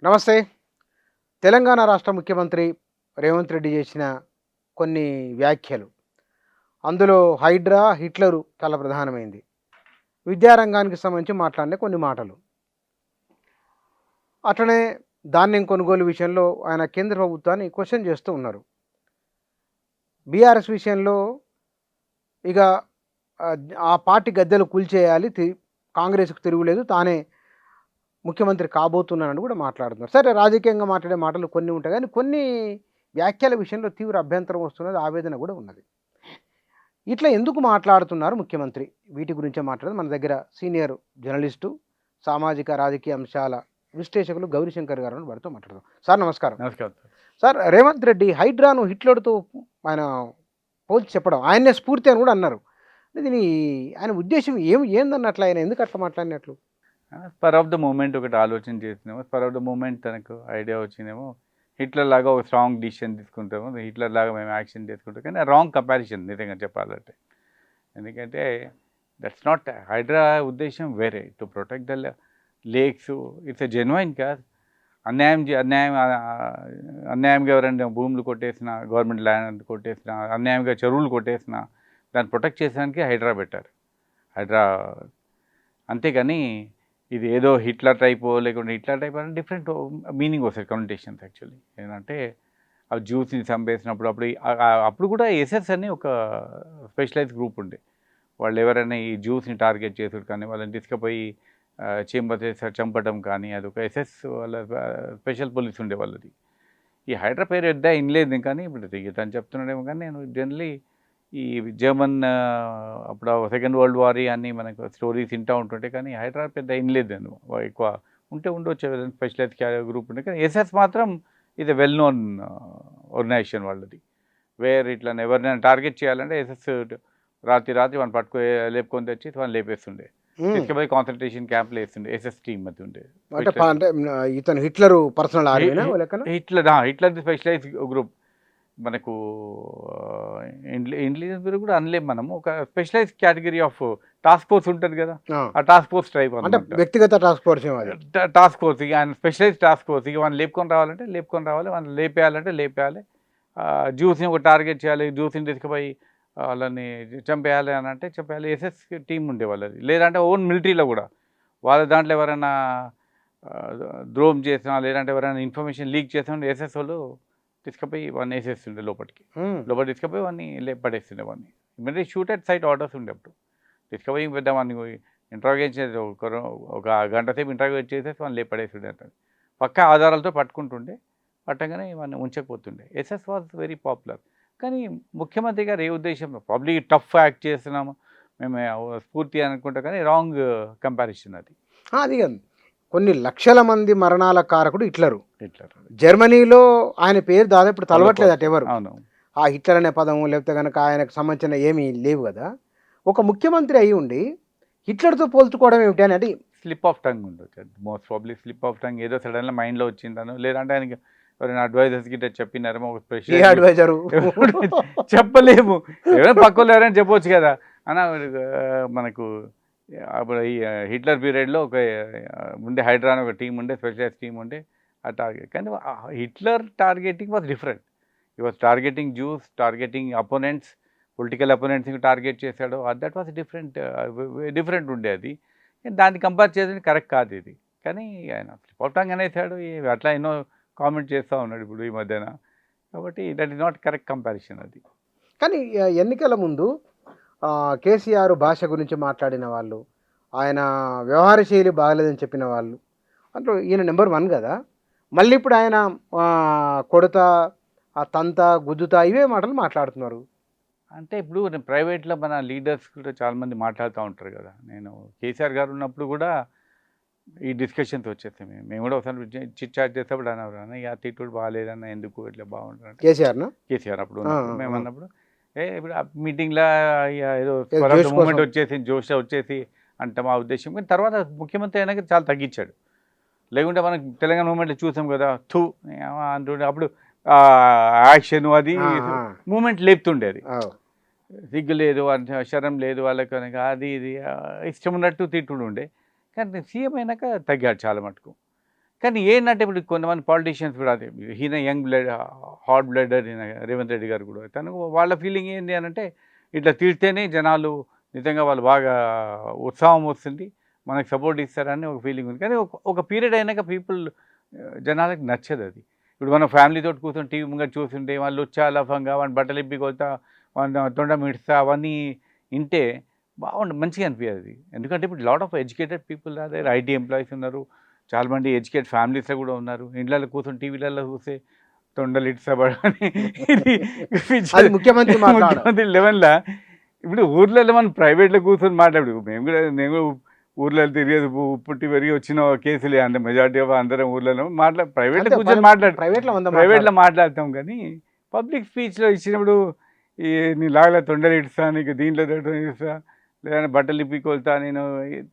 నమస్తే. తెలంగాణ రాష్ట్ర ముఖ్యమంత్రి రేవంత్ రెడ్డి చేసిన కొన్ని వ్యాఖ్యలు. అందులో హైడ్రా, హిట్లరు చాలా ప్రధానమైంది. విద్యారంగానికి సంబంధించి మాట్లాడిన కొన్ని మాటలు. అట్లనే ధాన్యం కొనుగోలు విషయంలో ఆయన కేంద్ర ప్రభుత్వాన్ని క్వెషన్ చేస్తూ ఉన్నారు. బీఆర్ఎస్ విషయంలో ఇక ఆ పార్టీ గద్దెలు కూల్చేయాలి. కాంగ్రెస్‌కు తిరుగులేదు. తానే ముఖ్యమంత్రి కాబోతున్నానని కూడా మాట్లాడుతున్నారు. సరే, రాజకీయంగా మాట్లాడే మాటలు కొన్ని ఉంటాయి. కానీ కొన్ని వ్యాఖ్యల విషయంలో తీవ్ర అభ్యంతరం వస్తున్నది. ఆవేదన కూడా ఉన్నది. ఇట్లా ఎందుకు మాట్లాడుతున్నారు ముఖ్యమంత్రి? వీటి గురించే మాట్లాడేది మన దగ్గర సీనియర్ జర్నలిస్టు, సామాజిక రాజకీయ అంశాల విశ్లేషకులు గౌరీశంకర్ గారు వారితో మాట్లాడదాం. సార్ నమస్కారం. నమస్కారం. సార్, రేవంత్ రెడ్డి హైడ్రాను హిట్లర్‌తో ఆయన పోల్చి చెప్పడం, ఆయన్నే స్ఫూర్తి అని కూడా అన్నారు. దీని ఆయన ఉద్దేశం ఏందన్నట్లు, ఆయన ఎందుకు అట్లా మాట్లాడినట్లు? స్పర్ ఆఫ్ ద మూమెంట్ ఒకటి ఆలోచన చేసినేమో, స్పర్ ఆఫ్ ద మూమెంట్ తనకు ఐడియా వచ్చినేమో, హిట్లర్ లాగా ఒక స్ట్రాంగ్ డిసిషన్ తీసుకుంటాము, హిట్లర్ లాగా మేము యాక్షన్ తీసుకుంటాం. కానీ రాంగ్ కంపారిజన్ నిజంగా చెప్పాలంటే. ఎందుకంటే దట్స్ నాట్ హైడ్రా ఉద్దేశం వేరే, to protect the lakes. It's a genuine కాదు. అన్యాయంగా ఎవరైనా భూములు కొట్టేసిన, గవర్నమెంట్ ల్యాండ్ కొట్టేసిన, అన్యాయంగా చెరువులు కొట్టేసిన దాన్ని ప్రొటెక్ట్ చేసడానికి హైడ్రా పెట్టారు. హైడ్రా అంతేగాని ఇది ఏదో హిట్లర్ టైపో లేకుంటే హిట్లర్ టైప్ అంటే డిఫరెంట్ మీనింగ్ వస్తాయి కనోటేషన్స్. యాక్చువల్లీ ఏంటంటే అవి జ్యూస్ని చంపేసినప్పుడు అప్పుడు కూడా ఎస్ఎస్ అని ఒక స్పెషలైజ్ గ్రూప్ ఉండే. వాళ్ళు ఎవరైనా ఈ జ్యూస్ని టార్గెట్ చేసుడు కానీ, వాళ్ళని తీసుకుపోయి చంపడం కానీ, అది ఒక ఎస్ఎస్ వాళ్ళ స్పెషల్ పోలీస్ ఉండే వాళ్ళది. ఈ హైడ్రా పేరు ఎద్దా ఇనలేదు. కానీ ఇప్పుడు తను చెప్తున్నాడేమో. కానీ నేను జనరలీ ఈ జర్మన్ అప్పుడు సెకండ్ వరల్డ్ వార్ అని మనకు స్టోరీస్ వింటూ ఉంటుంటే, కానీ హైడ్రా పెద్ద ఇనలేదు నేను. ఎక్కువ ఉండొచ్చు స్పెషలైజ్ గ్రూప్ ఉండే. కానీ ఎస్ఎస్ మాత్రం ఇది వెల్ నోన్ ఆర్గనైజేషన్ వాళ్ళది. ఇట్లా ఎవరినైనా టార్గెట్ చేయాలంటే ఎస్ఎస్ రాత్రి వాళ్ళు లేపుకొని తెచ్చి వాళ్ళు లేపేస్తుండే, తీసుకుపోయి కాన్సన్ట్రేషన్ క్యాంప్లో వేస్తుండే. ఎస్ఎస్ టీమ్ అది ఉండే. ఇతను Hitler personal Hitler specialize group. మనకు ఇంటెలిజెన్స్ బ్యూరో కూడా అనలేం మనము. ఒక specialize category of task force ఉంటుంది కదా, ఆ టాస్క్ ఫోర్స్ టైప్ అంటే వ్యక్తిగత టాస్క్ ఫోర్స్. ఇక ఆయన స్పెషలైజ్ టాస్క్ ఫోర్స్. ఇక వాళ్ళు లేపుకొని రావాలి, వాళ్ళు లేపేయాలి. జ్యూస్ని ఒక టార్గెట్ చేయాలి, జ్యూస్ని తీసుకుపోయి వాళ్ళని చంపేయాలి అని అంటే చంపేయాలి. ఎస్ఎస్ టీం ఉండే వాళ్ళది. లేదంటే ఓన్ మిలిటరీలో కూడా వాళ్ళ దాంట్లో ఎవరైనా ద్రోహం చేసినా, లేదంటే ఎవరైనా ఇన్ఫర్మేషన్ లీక్ చేసినా ఎస్ఎస్ వాళ్ళు తీసుకుపోయి వాడిని వేసేస్తుండే లోపలికి తీసుకుపోయి వాడిని పడేస్తుండే. వాడిని immediate shoot at site orders ఉండే. అప్పుడు తీసుకుపోయి పెద్ద వాడిని ఇంటరాగేట్ చేసి ఒక గంట సేపు ఇంటరాగేట్ చేసేసి వాడిని పడేస్తుండే. పక్కా ఆధారాలతో పట్టగానే వాడిని ఉంచకపోతుండే. SS was very popular. కానీ ముఖ్యమంత్రి గారు ఏ ఉద్దేశంలో పబ్లిక్ టఫ్ యాక్ట్ చేస్తున్నాము మేము స్ఫూర్తి అనుకుంటా, కానీ రాంగ్ కంపారిజన్ అది. అది కాదు, కొన్ని లక్షల మంది మరణాల కారకుడు హిట్లరు. జర్మనీలో ఆయన పేరు దాదాపు ఇప్పుడు తలవట్లేదు అటు ఎవరు. ఆ హిట్లర్ అనే పదము లేకపోతే కనుక ఆయనకు సంబంధించిన ఏమీ లేవు కదా. ఒక ముఖ్యమంత్రి అయి ఉండి హిట్లర్తో పోల్చుకోవడం ఏమిటి అని అంటే స్లిప్ ఆఫ్ టంగ్ ఉండొచ్చు. Most probably slip of tongue. ఏదో సడన్గా మైండ్లో వచ్చిందను, లేదంటే ఆయనకి ఎవరైనా అడ్వైజర్స్ గిట్ట చెప్పినారేమో. ఒక స్పెషల్ అడ్వైజరు చెప్పలేము, ఎవరైనా పక్కలో ఎవరైనా చెప్పవచ్చు కదా అన్న. మనకు అప్పుడు ఈ హిట్లర్ పీరియడ్లో ఒక ఉండే హైడ్రా అని ఒక టీం ఉండే, స్పెషలైజ్ టీం ఉండే. ఆ టార్గెట్ కానీ హిట్లర్ టార్గెటింగ్ వాజ్ డిఫరెంట్. ఈ was targeting Jews, targeting opponents, political అపోనెంట్స్ని టార్గెట్ చేశాడు. దట్ వాజ్ డిఫరెంట్ ఉండే అది. దాన్ని కంపేర్ చేసేది కరెక్ట్ కాదు ఇది. కానీ ఆయన స్లిప్ ఆఫ్ టంగ్ అనేసాడు. అట్లా ఎన్నో కామెంట్ చేస్తూ ఉన్నాడు ఇప్పుడు ఈ మధ్యన. కాబట్టి that is not correct comparison అది. కానీ ఎన్నికల ముందు కేసీఆర్ భాష గురించి మాట్లాడిన వాళ్ళు, ఆయన వ్యవహార శైలి బాగలేదని చెప్పిన వాళ్ళు, అందులో ఈయన నెంబర్ 1 కదా. మళ్ళీ ఇప్పుడు ఆయన కొడతా, తంత, గుద్దుతా ఇవే మాటలు మాట్లాడుతున్నారు. అంటే ఇప్పుడు ప్రైవేట్లో మన లీడర్స్ కూడా చాలామంది మాట్లాడుతూ ఉంటారు కదా. నేను కేసీఆర్ గారు ఉన్నప్పుడు కూడా ఈ డిస్కషన్స్ వచ్చేస్తాయి. మేము కూడా ఒకసారి చిట్ చాట్ చేసేప్పుడు అన్న ఈ యాటిట్యూడ్ బాగాలేదన్న, ఎందుకు ఇట్లా బాగుంటుంది కేసీఆర్ అప్పుడు మేము అన్నప్పుడు ఇప్పుడు మీటింగ్లో ఏదో మూమెంట్ జోష్ వచ్చేసి అంటే మా ఉద్దేశం. కానీ తర్వాత ముఖ్యమంత్రి అయినాక చాలా తగ్గించాడు. లేకుంటే మనం తెలంగాణ మూమెంట్లో చూసాం కదా, అంటుండే. అప్పుడు యాక్షన్ అది మూమెంట్ లేపుతుండేది. సిగ్గు లేదు, శరం లేదు వాళ్ళకి, అది ఇది ఇష్టం ఉన్నట్టు తిట్టుడు ఉండే. కానీ సీఎం అయినాక తగ్గాడు చాలా మటుకు. కానీ ఏంటంటే ఇప్పుడు కొంతమంది పాలిటీషియన్స్ కూడా అదే ఈయన యంగ్ బ్లడ్ హాట్ బ్లడర్ ఈయన రేవంత్ రెడ్డి గారు కూడా తనకు వాళ్ళ ఫీలింగ్ ఏంటి అని అంటే ఇట్లా తిడితేనే జనాలు నిజంగా వాళ్ళు బాగా ఉత్సాహం వస్తుంది, మనకు సపోర్ట్ ఇస్తారని ఒక ఫీలింగ్ ఉంది. కానీ ఒక పీరియడ్ అయినాక పీపుల్ జనాలకు నచ్చదు అది. ఇప్పుడు మనం ఫ్యామిలీతో కూర్చొని టీవీ ముంగట చూస్తుంటే వాళ్ళు వచ్చా లఫంగా వాడిని బట్టలు ఇప్పి కొడతా వాడిని తొండ మిడతా అవన్నీ వింటే మంచిగా అనిపించదు. ఎందుకంటే ఇప్పుడు లాట్ ఆఫ్ ఎడ్యుకేటెడ్ పీపుల్ అదే ఐటీ ఎంప్లాయీస్ ఉన్నారు, చాలామంది ఎడ్యుకేటెడ్ ఫ్యామిలీస్లో కూడా ఉన్నారు. ఇండ్లలో కూర్చొని టీవీలలో చూస్తే తొండలు ఇట్సబడని ఇది అది ముఖ్యమంత్రి మాట్లాడారు. ముఖ్యమంత్రి లెవెన్లో ఇప్పుడు ఊర్లలో మనం ప్రైవేట్లో కూర్చొని నేను కూడా ఊర్లలో తిరిగేది పుట్టి పెరిగి వచ్చిన కేసులే అంటే మెజార్టీ ఆఫ్ అందరం ఊర్లలో ప్రైవేట్లో కూర్చొని ప్రైవేట్లో మాట్లాడతాం. కానీ పబ్లిక్ స్పీచ్లో ఇచ్చినప్పుడు ఈ నీ లాగల తొండలు ఇడుస్తా, నీకు దీంట్లో ఇడుస్తా, లేదంటే బట్టలు ఇప్పికొల్తా, నేను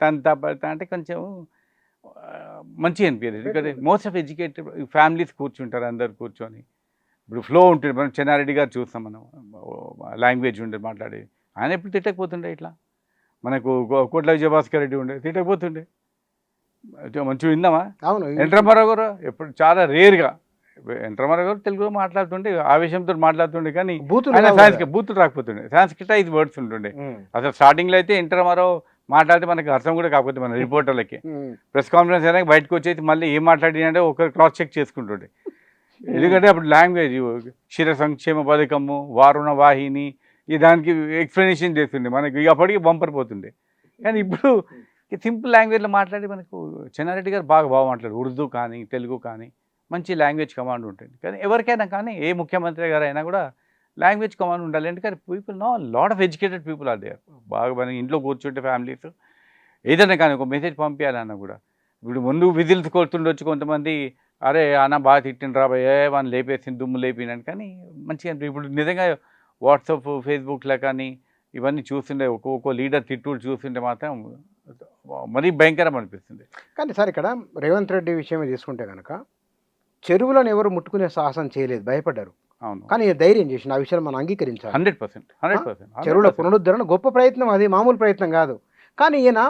తంతా పడతా అంటే కొంచెం మంచిగా అనిపించదు. ఎందుకంటే మోస్ట్ ఆఫ్ ఎడ్యుకేటెడ్ ఫ్యామిలీస్ కూర్చుంటారు, అందరు కూర్చొని ఇప్పుడు ఫ్లో ఉంటుంది. మనం చెన్నారెడ్డి గారు చూస్తాం, మనం లాంగ్వేజ్ ఉండే మాట్లాడేది, ఆయన ఎప్పుడు తిట్టకపోతుండే. ఇట్లా మనకు కోట్ల విజయభాస్కర్ రెడ్డి ఉండే తిట్టకపోతుండే, మంచిగా విందామా. అవును, ఎన్ రామారావు గారు ఎప్పుడు చాలా రేర్గా ఎన్ రామారావు గారు తెలుగులో మాట్లాడుతుండే, ఆవేశంతో మాట్లాడుతుండే, కానీ బూతులు రాకపోతుండే, సాంస్క్రిటైజ్ వర్డ్స్ ఉంటుండే. అసలు స్టార్టింగ్లో అయితే ఎన్ రామారావు మాట్లాడితే మనకు అర్థం కూడా కాకపోతే మన రిపోర్టర్లకి ప్రెస్ కాన్ఫరెన్స్ అయినా బయటకు వచ్చేసి మళ్ళీ ఏం మాట్లాడినంటే ఒకరు క్రాస్ చెక్ చేసుకుంటుండే. ఎందుకంటే అప్పుడు లాంగ్వేజ్ క్షీర సంక్షేమ పథకము, వారుణ వాహిని, ఈ దానికి ఎక్స్ప్లెనేషన్ చేస్తుండే, మనకి అప్పటికి బంపర్ పోతుండే. కానీ ఇప్పుడు సింపుల్ లాంగ్వేజ్లో మాట్లాడి మనకు చెన్నారెడ్డి గారు బాగా మాట్లాడు, ఉర్దూ కానీ తెలుగు కానీ మంచి లాంగ్వేజ్ కమాండ్ ఉంటుంది. కానీ ఎవరికైనా కానీ ఏ ముఖ్యమంత్రి గారు అయినా కూడా లాంగ్వేజ్ కమాండ్ ఉండాలి. ఎందుకంటే people know lot of educated people are there. బాగా మన ఇంట్లో కూర్చుంటే ఫ్యామిలీస్ ఏదైనా కానీ ఒక మెసేజ్ పంపించాలన్నా కూడా ఇప్పుడు ముందు విజిల్స్ కొడుతుండొచ్చు కొంతమంది, అరే అన్న బాగా తిట్టిండ్రు రాబోయే వాళ్ళని లేపేసింది దుమ్ము లేపినాను. కానీ మంచిగా ఇప్పుడు నిజంగా వాట్సాప్ ఫేస్బుక్లో కానీ ఇవన్నీ చూస్తుండే ఒక్కొక్క లీడర్ తిట్టుడు చూస్తుంటే మాత్రం మరీ భయంకరం అనిపిస్తుంది. కానీ సార్ ఇక్కడ రేవంత్ రెడ్డి విషయమే తీసుకుంటే కనుక చెరువులను ఎవరు ముట్టుకునే సాహసం చేయలేదు, భయపడ్డారు. అవును, కానీ ధైర్యం చేసిన ఆ విషయాన్ని మనం అంగీకరించాలి. 100%. చెరువుల పునరుద్ధరణ గొప్ప ప్రయత్నం, అది మామూలు ప్రయత్నం కాదు. కానీ ఈయన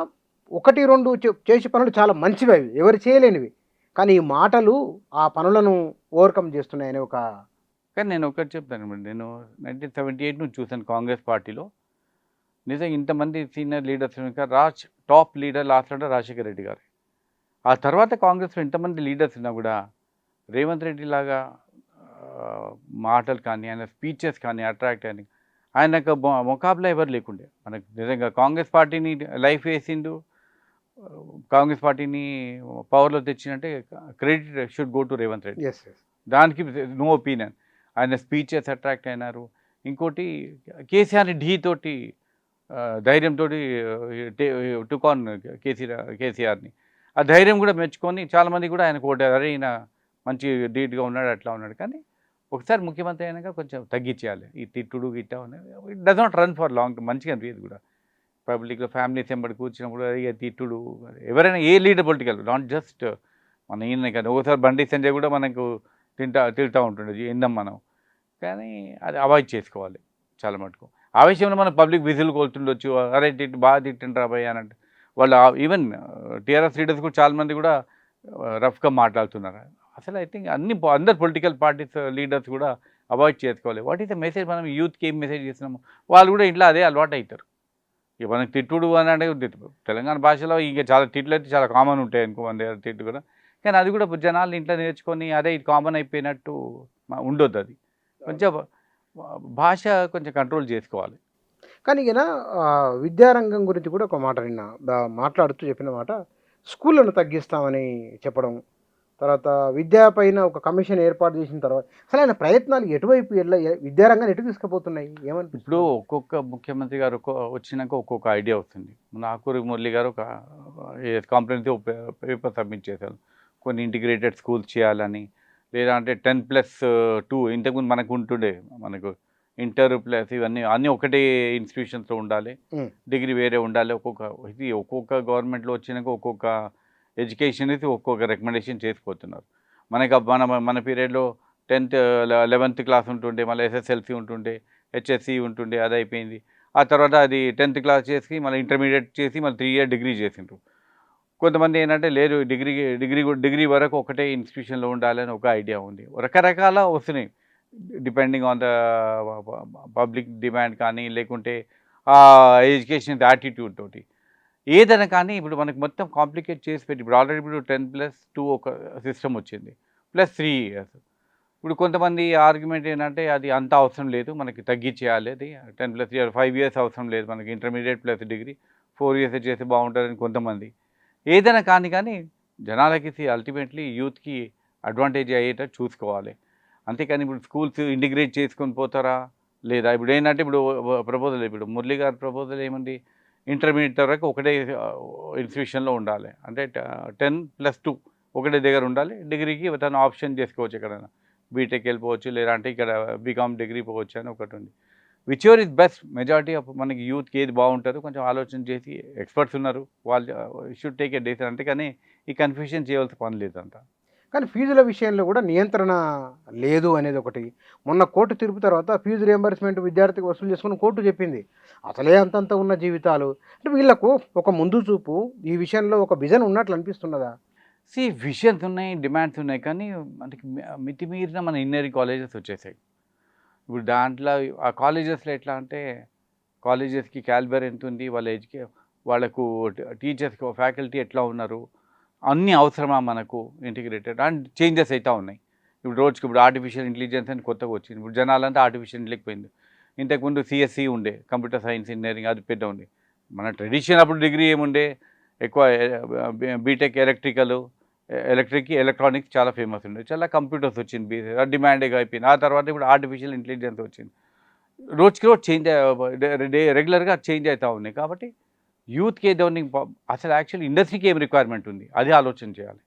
1-2 చేసే పనులు చాలా మంచివి, అవి ఎవరు చేయలేనివి. కానీ ఈ మాటలు ఆ పనులను ఓవర్కమ్ చేస్తున్నాయని ఒక. కానీ నేను ఒకటి చెప్తాను, నేను 1978 నుంచి చూశాను కాంగ్రెస్ పార్టీలో. నిజంగా ఇంతమంది senior leaders top leader last అంటే రాజశేఖర రెడ్డి గారు. ఆ తర్వాత కాంగ్రెస్లో ఇంతమంది లీడర్స్ ఉన్నా కూడా రేవంత్ రెడ్డి లాగా మాటలు కానీ ఆయన స్పీచెస్ కానీ అట్రాక్ట్ అని ఆయనకు ముకాబలా ఎవరు లేకుండే. మనకు నిజంగా కాంగ్రెస్ పార్టీని లైఫ్ వేసిండు, కాంగ్రెస్ పార్టీని పవర్లో తెచ్చినంటే credit should go to Revanth Reddy. దానికి నో ఒపీనియన్. ఆయన స్పీచెస్ అట్రాక్ట్ అయినారు. ఇంకోటి కేసీఆర్ని ఢీతోటి ధైర్యంతో టుకాన్ కేసీఆర్ని, ఆ ధైర్యం కూడా మెచ్చుకొని చాలామంది కూడా ఆయన కోటారు, అరే ఈయన మంచి ధీటుగా ఉన్నాడు అట్లా ఉన్నాడు. కానీ ఒకసారి ముఖ్యమంత్రి అయినాక కొంచెం తగ్గించేయాలి ఈ తిట్టుడు గిట్టా. It does not run for long term, మంచిగా అనిపించదు కూడా. పబ్లిక్లో ఫ్యామిలీస్ ఎంబడి కూర్చున్నప్పుడు ఇక తిట్టుడు, ఎవరైనా ఏ లీడర్ పొలిటికల్ నాట్ జస్ట్ మన ఈయన కానీ ఒకసారి బండి సంజయ్ కూడా మనకు తింటూ ఉంటుండే ఇందాం మనం. కానీ అది అవాయిడ్ చేసుకోవాలి చాలా మటుకు. ఆ విషయంలో మనం పబ్లిక్ విజిల్ కోల్తుండొచ్చు, అరే బాగా తిట్టిండ్రు రాబోయే అని అంటే వాళ్ళు ఈవెన్ టీఆర్ఎస్ లీడర్స్ కూడా చాలామంది కూడా రఫ్గా మాట్లాడుతున్నారు. అసలు ఐ థింక్ అందరు పొలిటికల్ పార్టీస్ లీడర్స్ కూడా అవాయిడ్ చేసుకోవాలి. వాట్ ఈస్ ద మెసేజ్, మనం యూత్కి ఏం మెసేజ్ చేస్తున్నాము, వాళ్ళు కూడా ఇంట్లో అదే అలవాటు అవుతారు. ఇక మనకి తిట్టుడు అని అంటే తెలంగాణ భాషలో ఇంకా చాలా తిట్లు అయితే చాలా కామన్ ఉంటాయి అనుకో మన దగ్గర తిట్టు కూడా. కానీ అది కూడా జనాలు ఇంట్లో నేర్చుకొని అదే ఇది కామన్ అయిపోయినట్టు ఉండొద్దు. అది కొంచెం భాష కొంచెం కంట్రోల్ చేసుకోవాలి. కానీ ఈయన విద్యారంగం గురించి కూడా ఒక మాట నిన్న మాట్లాడుతూ చెప్పిన మాట, స్కూళ్ళను తగ్గిస్తామని చెప్పడం, తర్వాత విద్యాపైన ఒక కమిషన్ ఏర్పాటు చేసిన తర్వాత అసలు ఆయన ప్రయత్నాలు ఎటువైపు విద్యారంగాన్ని ఎటు తీసుకుపోతున్నాయి ఏమని? ఇప్పుడు ఒక్కొక్క ముఖ్యమంత్రి గారు వచ్చినాక ఒక్కొక్క ఐడియా వస్తుంది. మన ఆకూరి మురళి గారు ఒక కాంప్రహెన్సివ్ పేపర్ సబ్మిట్ చేశారు, కొన్ని ఇంటిగ్రేటెడ్ స్కూల్స్ చేయాలని, లేదా అంటే 10+2 ఇంతకుముందు మనకు ఉంటుండే, మనకు ఇంటర్ ప్లస్ ఇవన్నీ అన్నీ ఒకటే ఇన్స్టిట్యూషన్స్లో ఉండాలి, డిగ్రీ వేరే ఉండాలి. ఒక్కొక్క గవర్నమెంట్లో వచ్చినాక ఒక్కొక్క ఎడ్యుకేషన్ అయితే ఒక్కొక్క రికమెండేషన్ చేసిపోతున్నారు. మనకు మన పీరియడ్లో 10th 11th క్లాస్ ఉంటుండే, మళ్ళీ SSLC ఉంటుండే, HSC ఉంటుండే, అది అయిపోయింది. ఆ తర్వాత అది 10th క్లాస్ చేసి మళ్ళీ ఇంటర్మీడియట్ చేసి మళ్ళీ 3 year డిగ్రీ చేసిండ్రు. కొంతమంది ఏంటంటే లేదు డిగ్రీ వరకు ఒకటే ఇన్స్టిట్యూషన్లో ఉండాలని ఒక ఐడియా ఉంది. రకరకాల వస్తున్నాయి. Depending on the public demand కానీ, లేకుంటే ఎడ్యుకేషన్ యాటిట్యూడ్ తోటి. ఏదైనా కానీ ఇప్పుడు మనకు మొత్తం కాంప్లికేట్ చేసి పెట్టి ఇప్పుడు ఆల్రెడీ ఇప్పుడు 10+2 ఒక సిస్టమ్ వచ్చింది. +3 ఇయర్స్. ఇప్పుడు కొంతమంది ఆర్గ్యుమెంట్ ఏంటంటే అది అంత అవసరం లేదు, మనకి తగ్గించేయాలి, అది 10+3 ఇయర్ 5 ఇయర్స్ అవసరం లేదు, మనకి ఇంటర్మీడియట్ ప్లస్ డిగ్రీ 4 ఇయర్స్ చేస్తే బాగుంటుందని కొంతమంది. ఏదైనా కానీ జనాలకి అల్టిమేట్లీ యూత్కి అడ్వాంటేజ్ అయ్యేటట్టు చూసుకోవాలి. అంతేకాని ఇప్పుడు స్కూల్స్ ఇంటిగ్రేట్ చేసుకొని పోతారా లేదా? ఇప్పుడు ఏంటంటే ఇప్పుడు ప్రపోజల్, ఇప్పుడు మురళి గారి ప్రపోజల్ ఏముంది, ఇంటర్మీడియట్ వరకు ఒకటే ఇన్స్టిట్యూషన్లో ఉండాలి, అంటే 10+2 ఒకటే దగ్గర ఉండాలి. డిగ్రీకి తను ఆప్షన్ చేసుకోవచ్చు, ఎక్కడైనా బీటెక్ వెళ్ళిపోవచ్చు, లేదంటే ఇక్కడ బీకామ్ డిగ్రీ పోవచ్చు అని ఒకటి ఉంది. Which ever is best, majority of మనకి యూత్కి ఏది బాగుంటుందో కొంచెం ఆలోచన చేసి, ఎక్స్పర్ట్స్ ఉన్నారు, వాళ్ళు షుడ్ టేక్ ఏ డెసిషన్. అంతేకాని ఈ కన్ఫ్యూషన్ చేయవలసిన పని లేదంతా. కానీ ఫీజుల విషయంలో కూడా నియంత్రణ లేదు అనేది ఒకటి. మొన్న కోర్టు తీర్పు తర్వాత ఫీజు రియంబర్స్మెంట్ విద్యార్థికి వసూలు చేసుకుని కోర్టు చెప్పింది. అసలే అంతంత ఉన్న జీవితాలు, అంటే వీళ్ళకు ఒక ముందు చూపు ఈ విషయంలో ఒక విజన్ ఉన్నట్లు అనిపిస్తున్నదా? విషన్స్ ఉన్నాయి, డిమాండ్స్ ఉన్నాయి, కానీ మనకి మితిమీరిన మన ఇంజనీరింగ్ కాలేజెస్ వచ్చేసాయి. ఇప్పుడు దాంట్లో ఆ కాలేజెస్లో ఎట్లా అంటే, కాలేజెస్కి క్యాలిబర్ ఎంత ఉంది, వాళ్ళకు టీచర్స్కి ఫ్యాకల్టీ ఎట్లా ఉన్నారు, అన్నీ అవసరమా మనకు ఇంటిగ్రేటెడ్ అండ్ చేంజెస్ అవుతూ ఉన్నాయి. ఇప్పుడు రోజుకి ఇప్పుడు ఆర్టిఫిషియల్ ఇంటెలిజెన్స్ అని కొత్తగా వచ్చింది. ఇప్పుడు జనాలంతా ఆర్టిఫిషియల్ ఇంటెలిజెన్స్. ఇంతకుముందు సిఎస్సి ఉండే, కంప్యూటర్ సైన్స్ ఇంజనీరింగ్, అది పెద్ద ఉంది. మన ట్రెడిషన్ అప్పుడు డిగ్రీ ఏముండే, ఎక్కువ బీటెక్ ఎలక్ట్రిక్ ఎలక్ట్రానిక్స్ చాలా ఫేమస్ ఉండే, చాలా కంప్యూటర్స్ వచ్చింది, డిమాండ్గా అయిపోయింది. ఆ తర్వాత ఇప్పుడు ఆర్టిఫిషియల్ ఇంటెలిజెన్స్ వచ్చింది. రోజుకి రోజు చేంజ్ రెగ్యులర్గా చేంజ్ అవుతూ ఉన్నాయి. కాబట్టి యూత్కి ఏదో అసలు యాక్చువల్లీ ఇండస్ట్రీకి ఏం రిక్వైర్మెంట్ ఉంది అది ఆలోచన చేయాలి.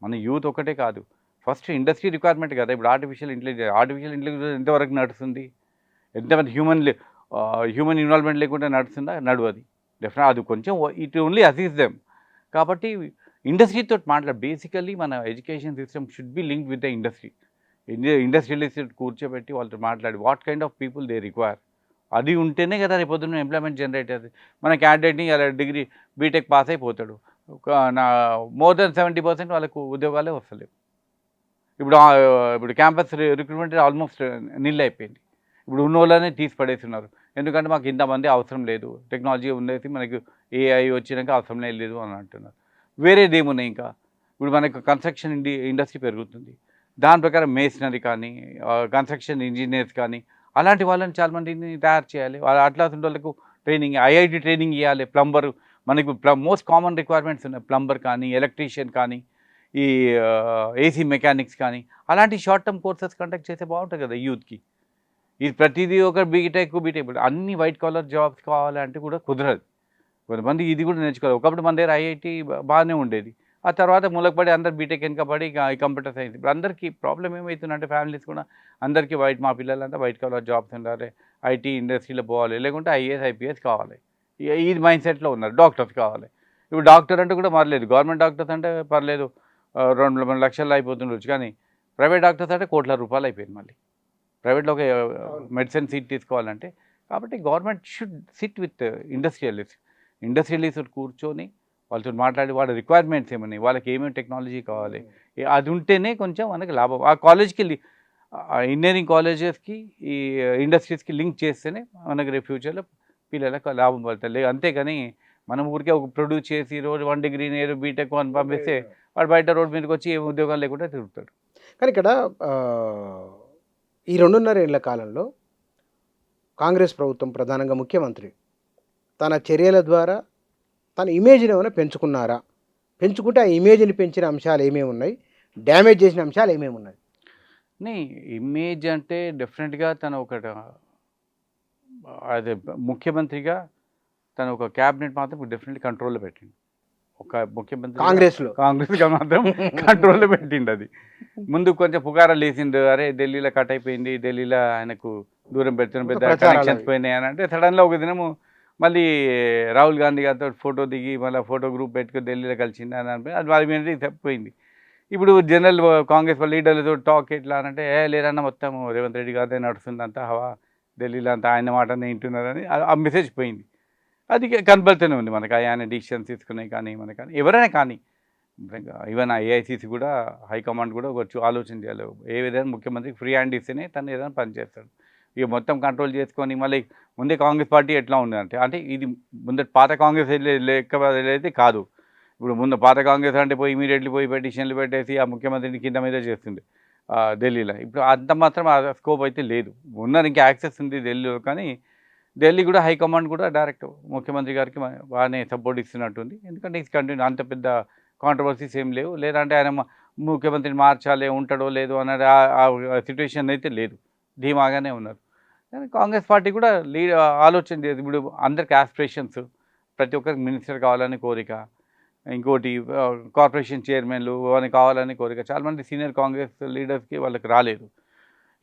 మన యూత్ ఒకటే కాదు, ఫస్ట్ ఇండస్ట్రీ రిక్వైర్మెంట్ కదా. ఇప్పుడు ఆర్టిఫిషియల్ ఇంటెలిజెన్స్ ఎంతవరకు నడుస్తుంది, ఎంతమంది హ్యూమన్ ఇన్వాల్వ్మెంట్ లేకుండా నడుస్తుందా? నడవది. డెఫినెట్ అది కొంచెం ఇట్ ఓన్లీ అసిస్ట్ దెమ్. కాబట్టి ఇండస్ట్రీతో బేసికల్లీ మన education system should be linked with the industry. Industrialist కూర్చోబెట్టి వాళ్ళతో మాట్లాడి what kind of people they require, అది ఉంటేనే కదా రేపు పొద్దున్న ఎంప్లాయ్మెంట్ జనరేట్ అవుతుంది. మన క్యాండిడేట్ని అలా డిగ్రీ బీటెక్ పాస్ అయిపోతాడు, మోర్ దెన్ 70% వాళ్ళకు ఉద్యోగాలే వస్తలేవు. ఇప్పుడు క్యాంపస్ రిక్రూట్మెంట్ ఆల్మోస్ట్ నిల్ అయిపోయింది. ఇప్పుడు ఉన్న వాళ్ళనే తీసి పడేస్తున్నారు. ఎందుకంటే మాకు ఇంతమంది అవసరం లేదు, టెక్నాలజీ ఉండేది, మనకు ఏఐ వచ్చినాక అవసరం లేదు అని అంటున్నారు. వేరేది ఏమున్నాయి ఇంకా? ఇప్పుడు మనకు కన్స్ట్రక్షన్ ఇండస్ట్రీ పెరుగుతుంది, దాని ప్రకారం మేసనరీ కానీ, కన్స్ట్రక్షన్ ఇంజనీర్స్ కానీ, అలాంటి వాళ్ళని చాలామందిని తయారు చేయాలి. అట్లాంటి వాళ్ళకు ట్రైనింగ్, ఐఐటి ట్రైనింగ్ ఇవ్వాలి. ప్లంబర్, మనకు మోస్ట్ కామన్ రిక్వైర్మెంట్స్ ఉన్నాయి, ప్లంబర్ కానీ, ఎలక్ట్రీషియన్ కానీ, ఈ ఏసీ మెకానిక్స్ కానీ, అలాంటి షార్ట్ టర్మ్ కోర్సెస్ కండక్ట్ చేస్తే బాగుంటుంది కదా యూత్కి. ఇది ప్రతిదీ ఒక బీటెక్ అన్ని వైట్ కాలర్ జాబ్స్ కావాలంటే కూడా కుదరదు. కొంతమంది ఇది కూడా నేర్చుకోవాలి. ఒకప్పుడు మన దగ్గర ఐఐటి బాగానే ఉండేది, ఆ తర్వాత మూలకపడి అందరు బీటెక్ వెనకబడి కంప్యూటర్ సైన్స్. ఇప్పుడు అందరికీ ప్రాబ్లం ఏమవుతుందంటే, ఫ్యామిలీస్ కూడా అందరికీ మా పిల్లలంతా వైట్ కలర్ జాబ్స్ ఉండాలి, ఐటీ ఇండస్ట్రీలో పోవాలి, లేకుంటే ఐఏఎస్ ఐపీఎస్ కావాలి, ఇది మైండ్ సెట్లో ఉన్నారు. డాక్టర్స్ కావాలి. ఇప్పుడు డాక్టర్ అంటే కూడా మారలేదు. గవర్నమెంట్ డాక్టర్స్ అంటే పర్లేదు, 2-3 లక్షల్లో అయిపోతుండొచ్చు, కానీ ప్రైవేట్ డాక్టర్స్ అంటే కోట్ల రూపాయలు అయిపోయింది. మళ్ళీ ప్రైవేట్లో ఒక మెడిసిన్ సీట్ తీసుకోవాలంటే. కాబట్టి government should SIT with industrialist కూర్చొని వాళ్ళతో మాట్లాడి, వాళ్ళ రిక్వైర్మెంట్స్ ఏమన్నాయి, వాళ్ళకి ఏమేమి టెక్నాలజీ కావాలి, అది ఉంటేనే కొంచెం మనకి లాభం. ఆ కాలేజ్కి ఇంజనీరింగ్ కాలేజెస్కి ఈ ఇండస్ట్రీస్కి లింక్ చేస్తేనే మనకి రేపు ఫ్యూచర్లో పిల్లలకు లాభం పడుతుంది. అంతేగాని మనం ఊరికే ఒక ప్రొడ్యూస్ చేసి రోజు 1 డిగ్రీ నేను బీటెక్ అని పంపిస్తే వాడు బయట రోడ్ మీదకి వచ్చి ఏ ఉద్యోగాలు లేకుండా తిరుగుతాడు. కానీ ఇక్కడ ఈ 2.5 ఏళ్ల కాలంలో కాంగ్రెస్ ప్రభుత్వం, ప్రధానంగా ముఖ్యమంత్రి, తన చర్యల ద్వారా తన ఇమేజ్ని ఏమైనా పెంచుకున్నారా? పెంచుకుంటే ఆ ఇమేజ్ని పెంచిన అంశాలు ఏమేమి ఉన్నాయి, డ్యామేజ్ చేసిన అంశాలు ఏమేమి ఉన్నాయి? ఇమేజ్ అంటే డెఫినెట్గా తను అదే ముఖ్యమంత్రిగా తను ఒక క్యాబినెట్ మాత్రం డెఫినెట్లీ కంట్రోల్లో పెట్టిండు. ఒక ముఖ్యమంత్రి కాంగ్రెస్గా మాత్రం కంట్రోల్లో పెట్టిండు. అది ముందు కొంచెం పుకారాలు వేసిండు, అరే ఢిల్లీలో కట్ అయిపోయింది, ఢిల్లీలో ఆయనకు దూరం పెడుతున్న పెద్ద కనెక్షన్స్ పోయినాయి అని అంటే, సడన్గా ఒక దినము మళ్ళీ రాహుల్ గాంధీ గారితో ఫోటో దిగి మళ్ళీ ఫోటో గ్రూప్ పెట్టుకుని ఢిల్లీలో కలిసింది అని అనిపోయి అది వాళ్ళ మీద తప్పిపోయింది. ఇప్పుడు జనరల్ కాంగ్రెస్ వాళ్ళ లీడర్లతో టాక్ ఎట్లా అంటే, లేదన్నా మొత్తం రేవంత్ రెడ్డి గారిదే నడుస్తుంది అంతా హవా, ఢిల్లీలో అంతా ఆయన మాటనే వింటున్నారని ఆ మెసేజ్ పోయింది. అది కనబడుతూనే ఉంది మనకు. ఆయన డిసిషన్స్ తీసుకునే కానీ మనకు కానీ ఎవరైనా కానీ ఈవెన్ ఏఐసిసి కూడా హైకమాండ్ కూడా వచ్చి ఆలోచన చేయాలి. ఏ విధంగా ముఖ్యమంత్రికి ఫ్రీ హ్యాండ్ ఇస్తేనే తను ఏదైనా పని చేస్తాడు. ఇక మొత్తం కంట్రోల్ చేసుకొని మళ్ళీ ముందే కాంగ్రెస్ పార్టీ ఎట్లా ఉందంటే, అంటే ఇది ముందు పాత కాంగ్రెస్ లెక్క అయితే కాదు. ఇప్పుడు ముందు పాత కాంగ్రెస్ అంటే పోయి ఇమీడియట్లీ పోయి పిటిషన్లు పెట్టేసి ఆ ముఖ్యమంత్రిని కింద మీద చేస్తుంది ఢిల్లీలో. ఇప్పుడు అంత మాత్రం ఆ స్కోప్ అయితే లేదు. ఉన్నది ఇంకా యాక్సెస్ ఉంది ఢిల్లీలో, కానీ ఢిల్లీ కూడా హైకమాండ్ కూడా డైరెక్ట్ ముఖ్యమంత్రి గారికి బాగానే సపోర్ట్ ఇస్తున్నట్టుంది. ఎందుకంటే ఇది కంటిన్యూ అంత పెద్ద కాంట్రవర్సీస్ ఏం లేవు. లేదంటే ఆయన ముఖ్యమంత్రిని మార్చాలి ఉంటాడో లేదో అన్నది ఆ సిచ్యువేషన్ అయితే లేదు, ధీమాగానే ఉన్నారు. కానీ కాంగ్రెస్ పార్టీ కూడా ఆలోచన చేయదు. ఇప్పుడు అందరికి ఆస్పిరేషన్స్, ప్రతి ఒక్కరికి మినిస్టర్ కావాలని కోరిక, ఇంకోటి కార్పొరేషన్ చైర్మన్లు అని కావాలని కోరిక. చాలామంది సీనియర్ కాంగ్రెస్ లీడర్స్కి వాళ్ళకి రాలేదు.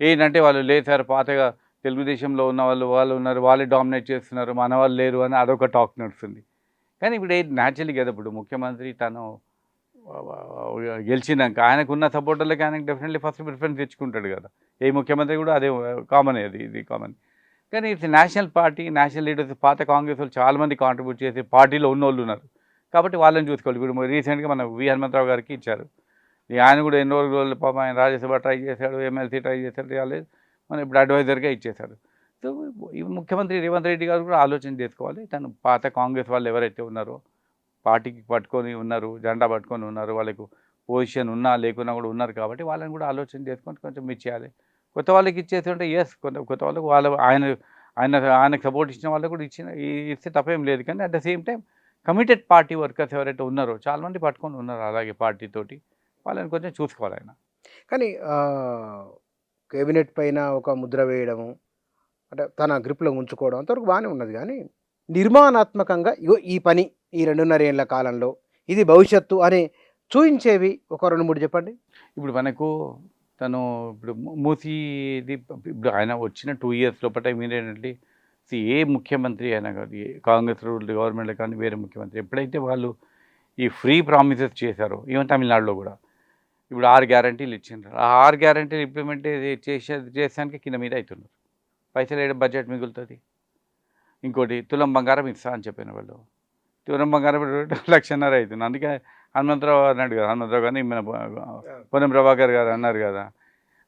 ఏంటంటే వాళ్ళు లేదు సార్, పాతగా తెలుగుదేశంలో ఉన్న వాళ్ళు ఉన్నారు, వాళ్ళే డామినేట్ చేస్తున్నారు, మన వాళ్ళు లేరు అని అదొక టాక్ నడుస్తుంది. కానీ ఇప్పుడు న్యాచురల్లీ కదా, ఇప్పుడు ముఖ్యమంత్రి తను గెలిచినాక ఆయనకున్న సపోర్టర్లకి ఆయనకు డెఫినెట్లీ ఫస్ట్ ప్రిఫరెన్స్ తెచ్చుకుంటాడు కదా. ఏ ముఖ్యమంత్రి కూడా అదే కామన్, ఇది కామన్. కానీ it's national party, national leaders, పాత కాంగ్రెస్ వాళ్ళు చాలామంది కాంట్రిబ్యూట్ చేసి పార్టీలో ఉన్నోళ్ళు ఉన్నారు కాబట్టి వాళ్ళని చూసుకోవాలి. ఇప్పుడు రీసెంట్గా మన వి హనుమంతరావు గారికి ఇచ్చారు. ఆయన కూడా ఎన్నో రోజులు పాపం ఆయన రాజ్యసభ ట్రై చేశాడు, ఎమ్మెల్సీ ట్రై చేశాడు, రాలేదు. మనం ఇప్పుడు అడ్వైజర్గా ఇచ్చేశారు. సో ముఖ్యమంత్రి రేవంత్ రెడ్డి గారు కూడా ఆలోచన చేసుకోవాలి. తను పాత కాంగ్రెస్ వాళ్ళు ఎవరైతే ఉన్నారో, పార్టీకి పట్టుకొని ఉన్నారు, జెండా పట్టుకొని ఉన్నారు, వాళ్ళకు పొజిషన్ ఉన్నా లేకున్నా కూడా ఉన్నారు కాబట్టి వాళ్ళని కూడా ఆలోచన చేసుకొని కొంచెం ఇచ్చేయాలి. కొత్త వాళ్ళకి ఇచ్చేసి ఉంటే కొత్త వాళ్ళకు ఆయనకు సపోర్ట్ ఇచ్చిన వాళ్ళకు కూడా ఇస్తే తప్పేం లేదు. కానీ at the same time committed party workers ఎవరైతే ఉన్నారో చాలామంది పట్టుకొని ఉన్నారు అలాగే పార్టీతోటి, వాళ్ళని కొంచెం చూసుకోవాలి ఆయన. కానీ కేబినెట్ పైన ఒక ముద్ర వేయడము, అంటే తన గ్రిప్లో ఉంచుకోవడం అంతవరకు బాగానే ఉన్నది. కానీ నిర్మాణాత్మకంగా ఇగో ఈ పని ఈ 2.5 ఏళ్ల కాలంలో ఇది భవిష్యత్తు అని చూయించేవి ఒక 2-3 చెప్పండి. ఇప్పుడు మనకు తను ఇప్పుడు మూసీది ఇప్పుడు ఆయన వచ్చిన 2 ఇయర్స్ లోపల ఇమీడియట్లీ ఏ ముఖ్యమంత్రి అయినా కానీ, కాంగ్రెస్ రూల్డ్ గవర్నమెంట్లో కానీ వేరే ముఖ్యమంత్రి ఎప్పుడైతే వాళ్ళు ఈ ఫ్రీ ప్రామిసెస్ చేశారో, ఈవెన్ తమిళనాడులో కూడా ఇప్పుడు 6 గ్యారంటీలు ఇచ్చిండ్రు. ఆ 6 గ్యారంటీలు ఇంప్లిమెంట్ చేసానికి కింద మీద అవుతున్నారు. పైసలు వేయడం బడ్జెట్ మిగులుతుంది. ఇంకోటి తులం బంగారం ఇస్తా అని చెప్పిన వాళ్ళు, తులం బంగారం 1,50,000 అవుతుంది. అందుకే హనుమంతరావు అన్నాడు కదా, హనుమంతరావు కానీ మన పొన్నం ప్రభాకర్ గారు అన్నారు కదా,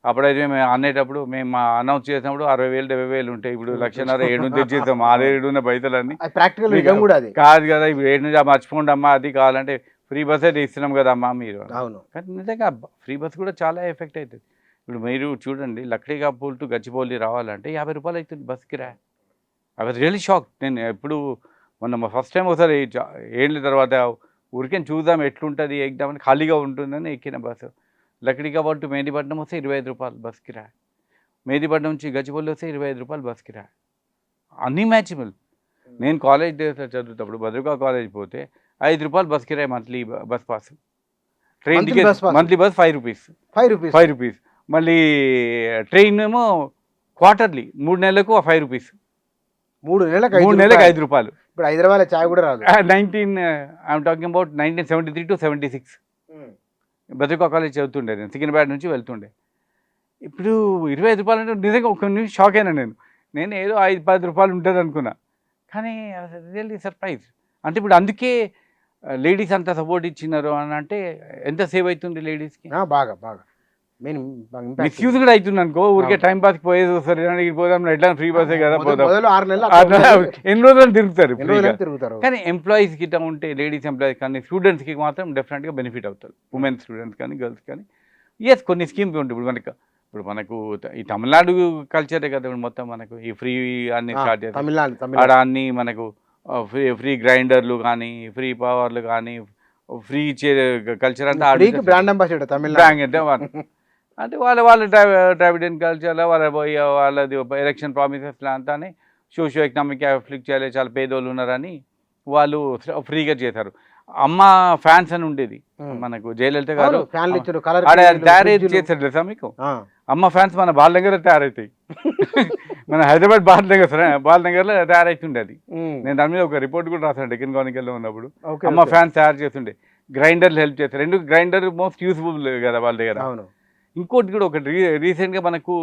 అప్పుడైతే మేము అనేటప్పుడు మేము అనౌన్స్ చేసినప్పుడు 60,000 70,000 ఉంటాయి, ఇప్పుడు 1,50,000 ఏడు నుంచి తెచ్చేస్తాం. 6 ఉన్న పైసలన్నీ ప్రాక్టికల్ కూడా అది కాదు కదా. ఇప్పుడు 7 నుంచి మర్చిపోండి అమ్మా, అది కావాలంటే ఫ్రీ బస్ అయితే ఇస్తున్నాం కదా అమ్మా మీరు. అవును, కానీ నిజంగా ఫ్రీ బస్ కూడా చాలా ఎఫెక్ట్ అవుతుంది. ఇప్పుడు మీరు చూడండి, లక్డీకాపూల్ టు గచ్చిబౌలి రావాలంటే 50 రూపాయలు అవుతుంది బస్ కిరాయి. I was really shock. నేను ఎప్పుడు మొన్న ఫస్ట్ టైం ఒకసారి ఏళ్ళ తర్వాత ఊరికే చూద్దాం ఎట్లుంటుంది ఎగ్దామని ఖాళీగా ఉంటుందని ఎక్కిన బస్సు. లక్డీకాపూల్ టు మేదీపట్నం వస్తే 25 రూపాయలు బస్ కిరాయి, మేదీపట్నం నుంచి గచ్చిబౌలి వస్తే 25 రూపాయలు బస్ కిరాయి. అన్ఇమాజినబుల్. నేను కాలేజ్ డేస్లో చదువుతాప్పుడు భద్రకా కాలేజ్ పోతే 5 రూపాయలు బస్ కిరాయి, monthly bus pass. Train ticket monthly bus 5 rupees, 5 rupees. మళ్ళీ ట్రైన్ ఏమో క్వార్టర్లీ 3 నెలలకు 5 రూపీస్, 3 నెలలకు 5 రూపాయలు. ఇప్పుడు హైదరాబాద్లో చాయ్ కూడా రాదు. I'm talking about 1973 to 76 Bhadruka college చదువుతుండే నేను, సికింద్రాబాద్ నుంచి వెళ్తుండే. ఇప్పుడు 25 రూపాయలు అంటే నిజంగా ఒక నిమిషం షాక్ అయినా నేను ఏదో 5-10 రూపాయలు ఉంటుంది అనుకున్నా, కానీ రియల్లీ సర్ప్రైజ్. అంటే ఇప్పుడు అందుకే లేడీస్ అంతా సపోర్ట్ ఇచ్చినారు అని అంటే ఎంత సేవ్ అవుతుంది లేడీస్కి. బాగా బాగా మిస్యూజ్ కూడా అవుతుంది అనుకో. ఊరికే టైం పాస్ పోయేది సరే పోదాం, ఎట్లా ఫ్రీ బస్సే కదా పోదాం, 6 నెలలు ఎన్ని రోజులు తిరుగుతారు. కానీ ఎంప్లాయీస్ గిట్ట ఉంటే, లేడీస్ ఎంప్లాయీస్ కానీ స్టూడెంట్స్కి మాత్రం డెఫినెట్గా బెనిఫిట్ అవుతుంది. ఉమెన్ స్టూడెంట్స్ కానీ గర్ల్స్ కానీ. ఎస్, కొన్ని స్కీమ్స్ ఉంటాయి. ఇప్పుడు మనకు ఈ తమిళనాడు కల్చరే కదా ఇప్పుడు మొత్తం మనకు ఈ ఫ్రీ అన్ని స్టార్ట్ చేస్తాం. ఆడ అన్ని మనకు ఫ్రీ గ్రైండర్లు కానీ, ఫ్రీ పవర్లు కానీ, ఫ్రీ ఇచ్చే కల్చర్ అంతా బ్రాండ్ అంబాసిడర్ తమిళనాడు. అంటే వాళ్ళ ట్రావిడెన్ కల్చర్లో వాళ్ళది ఎలక్షన్ ప్రామిసెస్లో అంతానే సోషియో ఎకనామిక్ అఫ్లిక్ట్ చేయాలి, చాలా పేదోళ్ళు ఉన్నారని వాళ్ళు ఫ్రీగా చేశారు. అమ్మ ఫ్యాన్స్ అని ఉండేది మనకు, జయలలిత గారు తయారు చేశారు తెలుసా మీకు? అమ్మ ఫ్యాన్స్ మన బాలనగర్లో తయారవుతాయి. మన హైదరాబాద్ బాలనగర్లో తయారవుతుండే అది. నేను దాని మీద ఒక రిపోర్ట్ కూడా రాసాను డెక్కన్ క్రానికల్లో ఉన్నప్పుడు. అమ్మ ఫ్యాన్స్ తయారు చేస్తుండే, గ్రైండర్లు హెల్ప్ చేస్తారు. 2 గ్రైండర్ మోస్ట్ యూస్ఫుల్ కదా వాళ్ళ దగ్గర. ఇంకోటి కూడా ఒకటి రీసెంట్గా మనకు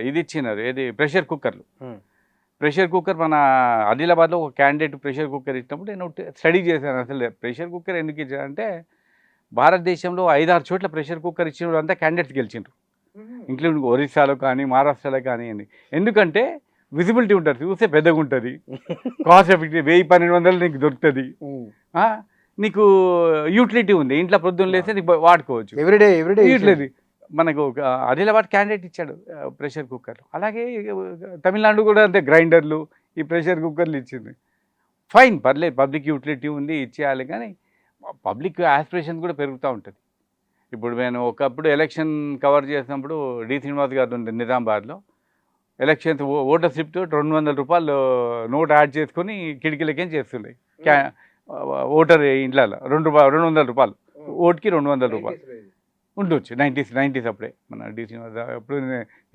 ఇది ఇచ్చినారు, ఏది ప్రెషర్ కుక్కర్లు. ప్రెషర్ కుక్కర్ మన ఆదిలాబాద్లో ఒక క్యాండిడేట్ ప్రెషర్ కుక్కర్ ఇచ్చినప్పుడు నేను స్టడీ చేశాను. అసలు ప్రెషర్ కుక్కర్ ఎందుకు ఇచ్చారంటే భారతదేశంలో 5-6 చోట్ల ప్రెషర్ కుక్కర్ ఇచ్చిన వాళ్ళంతా క్యాండిడేట్స్ గెలిచిండ్రు, ఇంక్లూడింగ్ ఒరిస్సాలో కానీ మహారాష్ట్రలో కానీ. ఎందుకంటే విజిబిలిటీ ఉంటుంది, చూస్తే పెద్దగా ఉంటుంది, కాస్ట్ ఎఫెక్టివ్, 1000-1200 నీకు దొరుకుతుంది, నీకు యూటిలిటీ ఉంది, ఇంట్లో పొద్దున్న లేస్తే నీకు వాడుకోవచ్చు ఎవ్రీడే యూటిలిటీ. మనకు ఆదిలాబాద్ క్యాండిడేట్ ఇచ్చాడు ప్రెషర్ కుక్కర్లు. అలాగే తమిళనాడు కూడా అంతే, గ్రైండర్లు ఈ ప్రెషర్ కుక్కర్లు ఇచ్చింది. ఫైన్, పర్లేదు, పబ్లిక్ యూటిలిటీ ఉంది, ఇచ్చేయాలి. కానీ పబ్లిక్ ఆస్పిరేషన్ కూడా పెరుగుతూ ఉంటుంది. ఇప్పుడు నేను ఒకప్పుడు ఎలక్షన్ కవర్ చేసినప్పుడు డి శ్రీనివాస్ గారు ఉండే నిజామాబాద్లో ఎలక్షన్స్ ఓటర్ స్లిప్ 200 రూపాయలు నోట్ యాడ్ చేసుకొని కిటికీలకేం చేస్తుండే ఓటర్ ఇంట్లో 200 రూపాయలు ఓటుకి 200 రూపాయలు ఉండొచ్చు. 90s అప్పుడే మన డి శ్రీనివాస్ అప్పుడు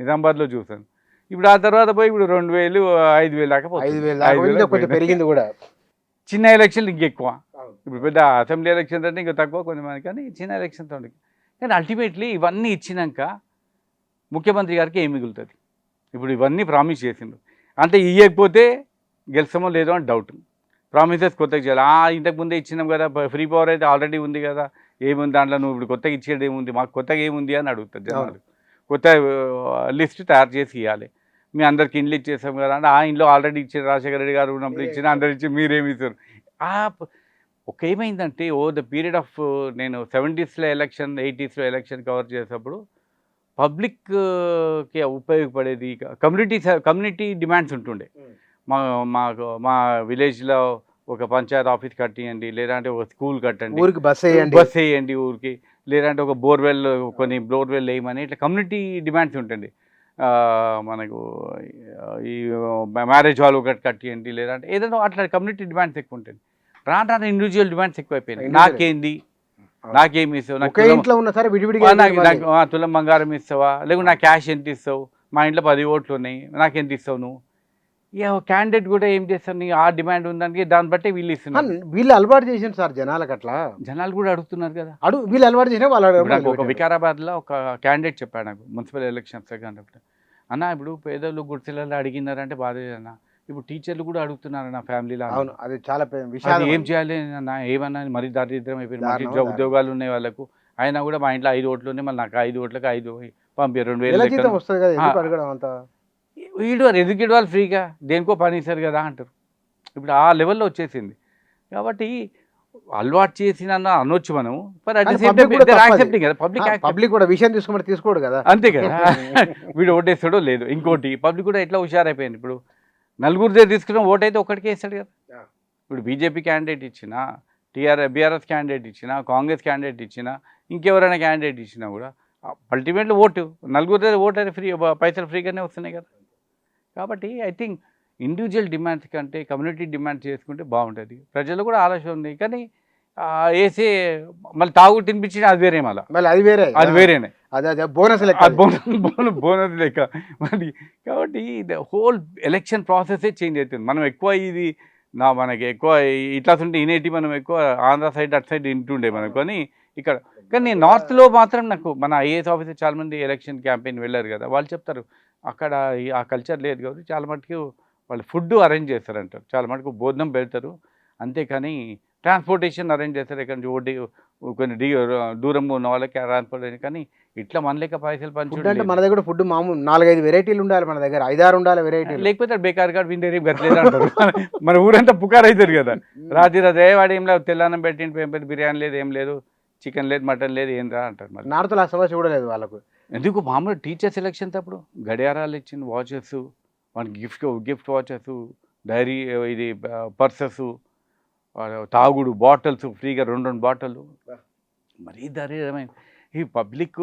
నిజామాబాద్లో చూసాను. ఇప్పుడు ఆ తర్వాత పోయి ఇప్పుడు 2000 5000 దాకా కొంచెం పెరిగింది కూడా. చిన్న ఎలక్షన్లు ఇంకెక్కువ. ఇప్పుడు పెద్ద అసెంబ్లీ ఎలక్షన్స్ అంటే ఇంకా తక్కువ కొంతమంది, కానీ చిన్న ఎలక్షన్స్ ఉండదు. కానీ అల్టిమేట్లీ ఇవన్నీ ఇచ్చినాక ముఖ్యమంత్రి గారికి ఏం మిగులుతుంది? ఇప్పుడు ఇవన్నీ ప్రామిస్ చేసిండు, అంటే ఇవ్వకపోతే గెలుస్తామో లేదో అని డౌట్. ప్రామిసెస్ కొత్తగా చేయాలి. ఇంతకుముందే ఇచ్చినాం కదా, ఫ్రీ పవర్ అయితే ఆల్రెడీ ఉంది కదా, ఏముంది దాంట్లో, నువ్వు ఇప్పుడు కొత్తగా ఇచ్చేది ఏముంది, మాకు కొత్తగా ఏముంది అని అడుగుతుంది జనాలు. కొత్త లిస్ట్ తయారు చేసి ఇవ్వాలి. మీ అందరికి ఇండ్లు ఇచ్చేసాం కదా అంటే, ఆ ఇంట్లో ఆల్రెడీ ఇచ్చారు, రాజశేఖర రెడ్డి గారు ఉన్నప్పుడు ఇచ్చిన, అందరు ఇచ్చి మీరేమి ఇస్తారు. ఒక ఏమైందంటే ద పీరియడ్ ఆఫ్ నేను 70sలో ఎలక్షన్ 80sలో ఎలక్షన్ కవర్ చేసేటప్పుడు పబ్లిక్కి ఉపయోగపడేది కమ్యూనిటీ డిమాండ్స్ ఉంటుండే. మా విలేజ్లో ఒక పంచాయత్ ఆఫీస్ కట్టియండి, లేదంటే ఒక స్కూల్ కట్టండి, ఊరికి బస్ వేయండి ఊరికి, లేదంటే ఒక బోర్వెల్ కొన్ని బోర్వెల్ వేయమని, ఇట్లా కమ్యూనిటీ డిమాండ్స్ ఉంటుంది. మనకు ఈ మ్యారేజ్ హాల్ ఒకటి కట్టియండి, లేదంటే ఏదైనా అట్లా కమ్యూనిటీ డిమాండ్స్ ఎక్కువ ఉంటుంది. రాను ఇండివిజువల్ డిమాండ్స్ ఎక్కువైపోయినాయి. నాకేమి ఇస్తావు, నాకు తులం బంగారం ఇస్తావా, లేకుంటే నాకు క్యాష్ ఎంత ఇస్తావు, మా ఇంట్లో 10 ఓట్లు ఉన్నాయి, నాకెంత ఇస్తావు నువ్వు. ఇక క్యాండిడేట్ కూడా ఏం చేస్తారు, ఆ డిమాండ్ ఉందానికి దాన్ని బట్టి వీళ్ళు ఇస్తున్నారు. వీళ్ళు అలవాటు చేసారు సార్ జనాలకు, అట్లా జనాలు కూడా అడుగుతున్నారు కదా, వీళ్ళు అలవాటు చేసిన వాళ్ళు. ఒక వికారాబాద్లో ఒక క్యాండిడేట్ చెప్పాడు నాకు మున్సిపల్ ఎలక్షన్స్ అన్నప్పుడు, అన్న ఇప్పుడు పేదలు గుడిసెలలో అడిగినారంటే బాధేదన్నా, ఇప్పుడు టీచర్లు కూడా అడుగుతున్నారు నా ఫ్యామిలీలో. అవును, అది చాలా ఏం చేయాలి అన్న, ఏమన్నా మరీ దారిద్ర్యం అయిపోయింది, ఉద్యోగాలు ఉన్నాయి వాళ్ళకు, అయినా కూడా మా ఇంట్లో 5 ఓట్లు ఉన్నాయి, మళ్ళీ నాకు 5 ఓట్లకు 5 పంపారు, 2000 వస్తుంది కదా. వీడు ఎడ్యుకేట్ వాళ్ళు ఫ్రీగా దేనికో పని ఇస్తారు కదా అంటారు. ఇప్పుడు ఆ లెవెల్లో వచ్చేసింది. కాబట్టి అలవాటు చేసిన అనొచ్చు మనం, పబ్లిక్ కూడా విషయం తీసుకోడు కదా, అంతే కదా. వీడు ఓటేస్తాడో లేదు. ఇంకోటి పబ్లిక్ కూడా ఎట్లా హుషారైపోయింది, ఇప్పుడు నలుగురు దగ్గర తీసుకున్న ఓటు అయితే ఒక్కడికే వేస్తాడు కదా. ఇప్పుడు బీజేపీ క్యాండిడేట్ ఇచ్చినా, బీఆర్ఎస్ క్యాండిడేట్ ఇచ్చినా, కాంగ్రెస్ క్యాండిడేట్ ఇచ్చినా, ఇంకెవరైనా క్యాండిడేట్ ఇచ్చినా కూడా అల్టిమేట్లీ ఓటు నలుగురు దగ్గర ఓటు అయితే ఫ్రీ, పైసలు ఫ్రీగానే వస్తున్నాయి కదా. కాబట్టి ఐ థింక్ ఇండివిజువల్ డిమాండ్స్ కంటే కమ్యూనిటీ డిమాండ్స్ చేసుకుంటే బాగుంటుంది. ప్రజలు కూడా ఆలోచన ఉంది, కానీ వేసే మళ్ళీ తాగు తినిపించి అది వేరే, మళ్ళీ అది వేరేనే, బోనస్ లెక్క మరి. కాబట్టి హోల్ ఎలక్షన్ ప్రాసెసే చేంజ్ అవుతుంది. మనం ఎక్కువ ఇది మనకి ఎక్కువ ఇట్లా ఉంటే ఇనేటి మనం ఎక్కువ ఆంధ్ర సైడ్ అటు సైడ్ ఇంటుండే మనకు, కానీ ఇక్కడ కానీ నార్త్లో మాత్రం నాకు మన ఐఏఎస్ ఆఫీసర్ చాలామంది ఎలక్షన్ క్యాంపెయిన్ వెళ్ళారు కదా, వాళ్ళు చెప్తారు అక్కడ ఆ కల్చర్ లేదు కాబట్టి చాలా మటుకు వాళ్ళు ఫుడ్ అరేంజ్ చేస్తారంటారు, చాలా మటుకు భోజనం పెడతారు, అంతేకాని ట్రాన్స్పోర్టేషన్ అరేంజ్ చేస్తారు. ఇక్కడ నుంచి కొన్ని దూరంగా ఉన్న వాళ్ళకి ట్రాన్స్పోర్టేషన్. కానీ ఇట్లా మన లెక్క పైసలు పంచుకుంటే మన దగ్గర ఫుడ్ మామూలు 4-5 వెరైటీలు ఉండాలి, మన దగ్గర 5-6 ఉండాలి వెరైటీలు, లేకపోతే బేకార్ కాదు వింటే గట్లేదు అంటారు. మన ఊరంతా పుకార్ అవుతారు కదా, రాత్రి వాడు ఏం లేదు, తెల్లన్నం పెట్టింది, బిర్యానీ లేదు, ఏం లేదు, చికెన్ లేదు, మటన్ లేదు, ఏం రా అంటారు. మరి నార్త్లో ఆ సమస్య కూడా లేదు వాళ్ళకు. ఎందుకు మామూలు టీచర్ సెలక్షన్ అప్పుడు గడియారాలు ఇచ్చింది, వాచెస్, మనకి గిఫ్ట్ వాచెస్, డైరీ, ఇది పర్సెస్, తాగుడు బాటిల్స్ ఫ్రీగా 2 బాటిళ్ళు. మరీ దారుణమైన ఈ పబ్లిక్.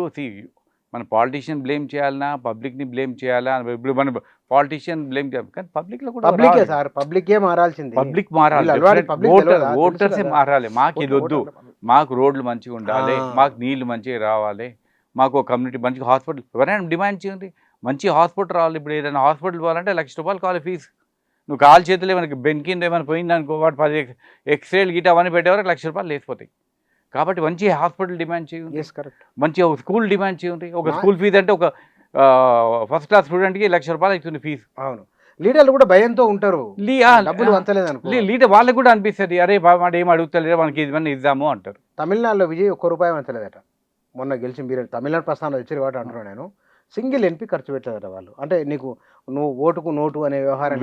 మన పాలిటీషియన్ బ్లేమ్ చేయాలన్నా, పబ్లిక్ని బ్లేమ్ చేయాలా? ఇప్పుడు మన పాలిటీషియన్ బ్లేమ్ చేయాలి, కానీ పబ్లిక్లో కూడా పబ్లికే మారాల్సింది, పబ్లిక్ మారాలి, ఓటర్సే మారాలి. మాకు ఇది వద్దు, మాకు రోడ్లు మంచిగా ఉండాలి, మాకు నీళ్లు మంచిగా రావాలి, మాకు కమ్యూనిటీ మంచిగా హాస్పిటల్, ఎవరైనా డిమాండ్ చేయండి, మంచి హాస్పిటల్ రావాలి. ఇప్పుడు ఏదైనా హాస్పిటల్ పోవాలంటే 1 లక్ష రూపాయలు కావాలి ఫీజు. నువ్వు కాలు చేతులు మనకి బెన్ కింద ఏమైనా పోయిందనుకో, వాడు 10 ఎక్స్రేలు గిట్ అవన్నీ పెట్టేవారు 1 లక్ష రూపాయలు లేసిపోతాయి. కాబట్టి మంచి హాస్పిటల్ డిమాండ్ చేయండి, మంచి ఒక స్కూల్ డిమాండ్ చేయండి. ఒక స్కూల్ ఫీజు అంటే ఒక ఫస్ట్ క్లాస్ స్టూడెంట్కి 1 లక్ష రూపాయలు అవుతుంది ఫీజు. అవును, లీడర్లు కూడా భయంతో ఉంటారు, లీ డబ్బులు వంచలేదు అనుకో. లీడర్ వాళ్ళకి కూడా అనిపిస్తుంది, అరే వాడు ఏం అడుగుతలేరు, మనకి ఇవన్నీ ఇద్దాము అంటారు. తమిళనాడులో విజయ్ ₹1 వంచలేదట మొన్న గెలిచిన మీరు తమిళనాడు ప్రస్థానం వచ్చారు కాబట్టి అంటున్నాను నేను. సింగిల్ ఎంపీ ఖర్చు పెట్టలేదట వాళ్ళు. అంటే నీకు నువ్వు ఓటుకు నోటు అనే వ్యవహారం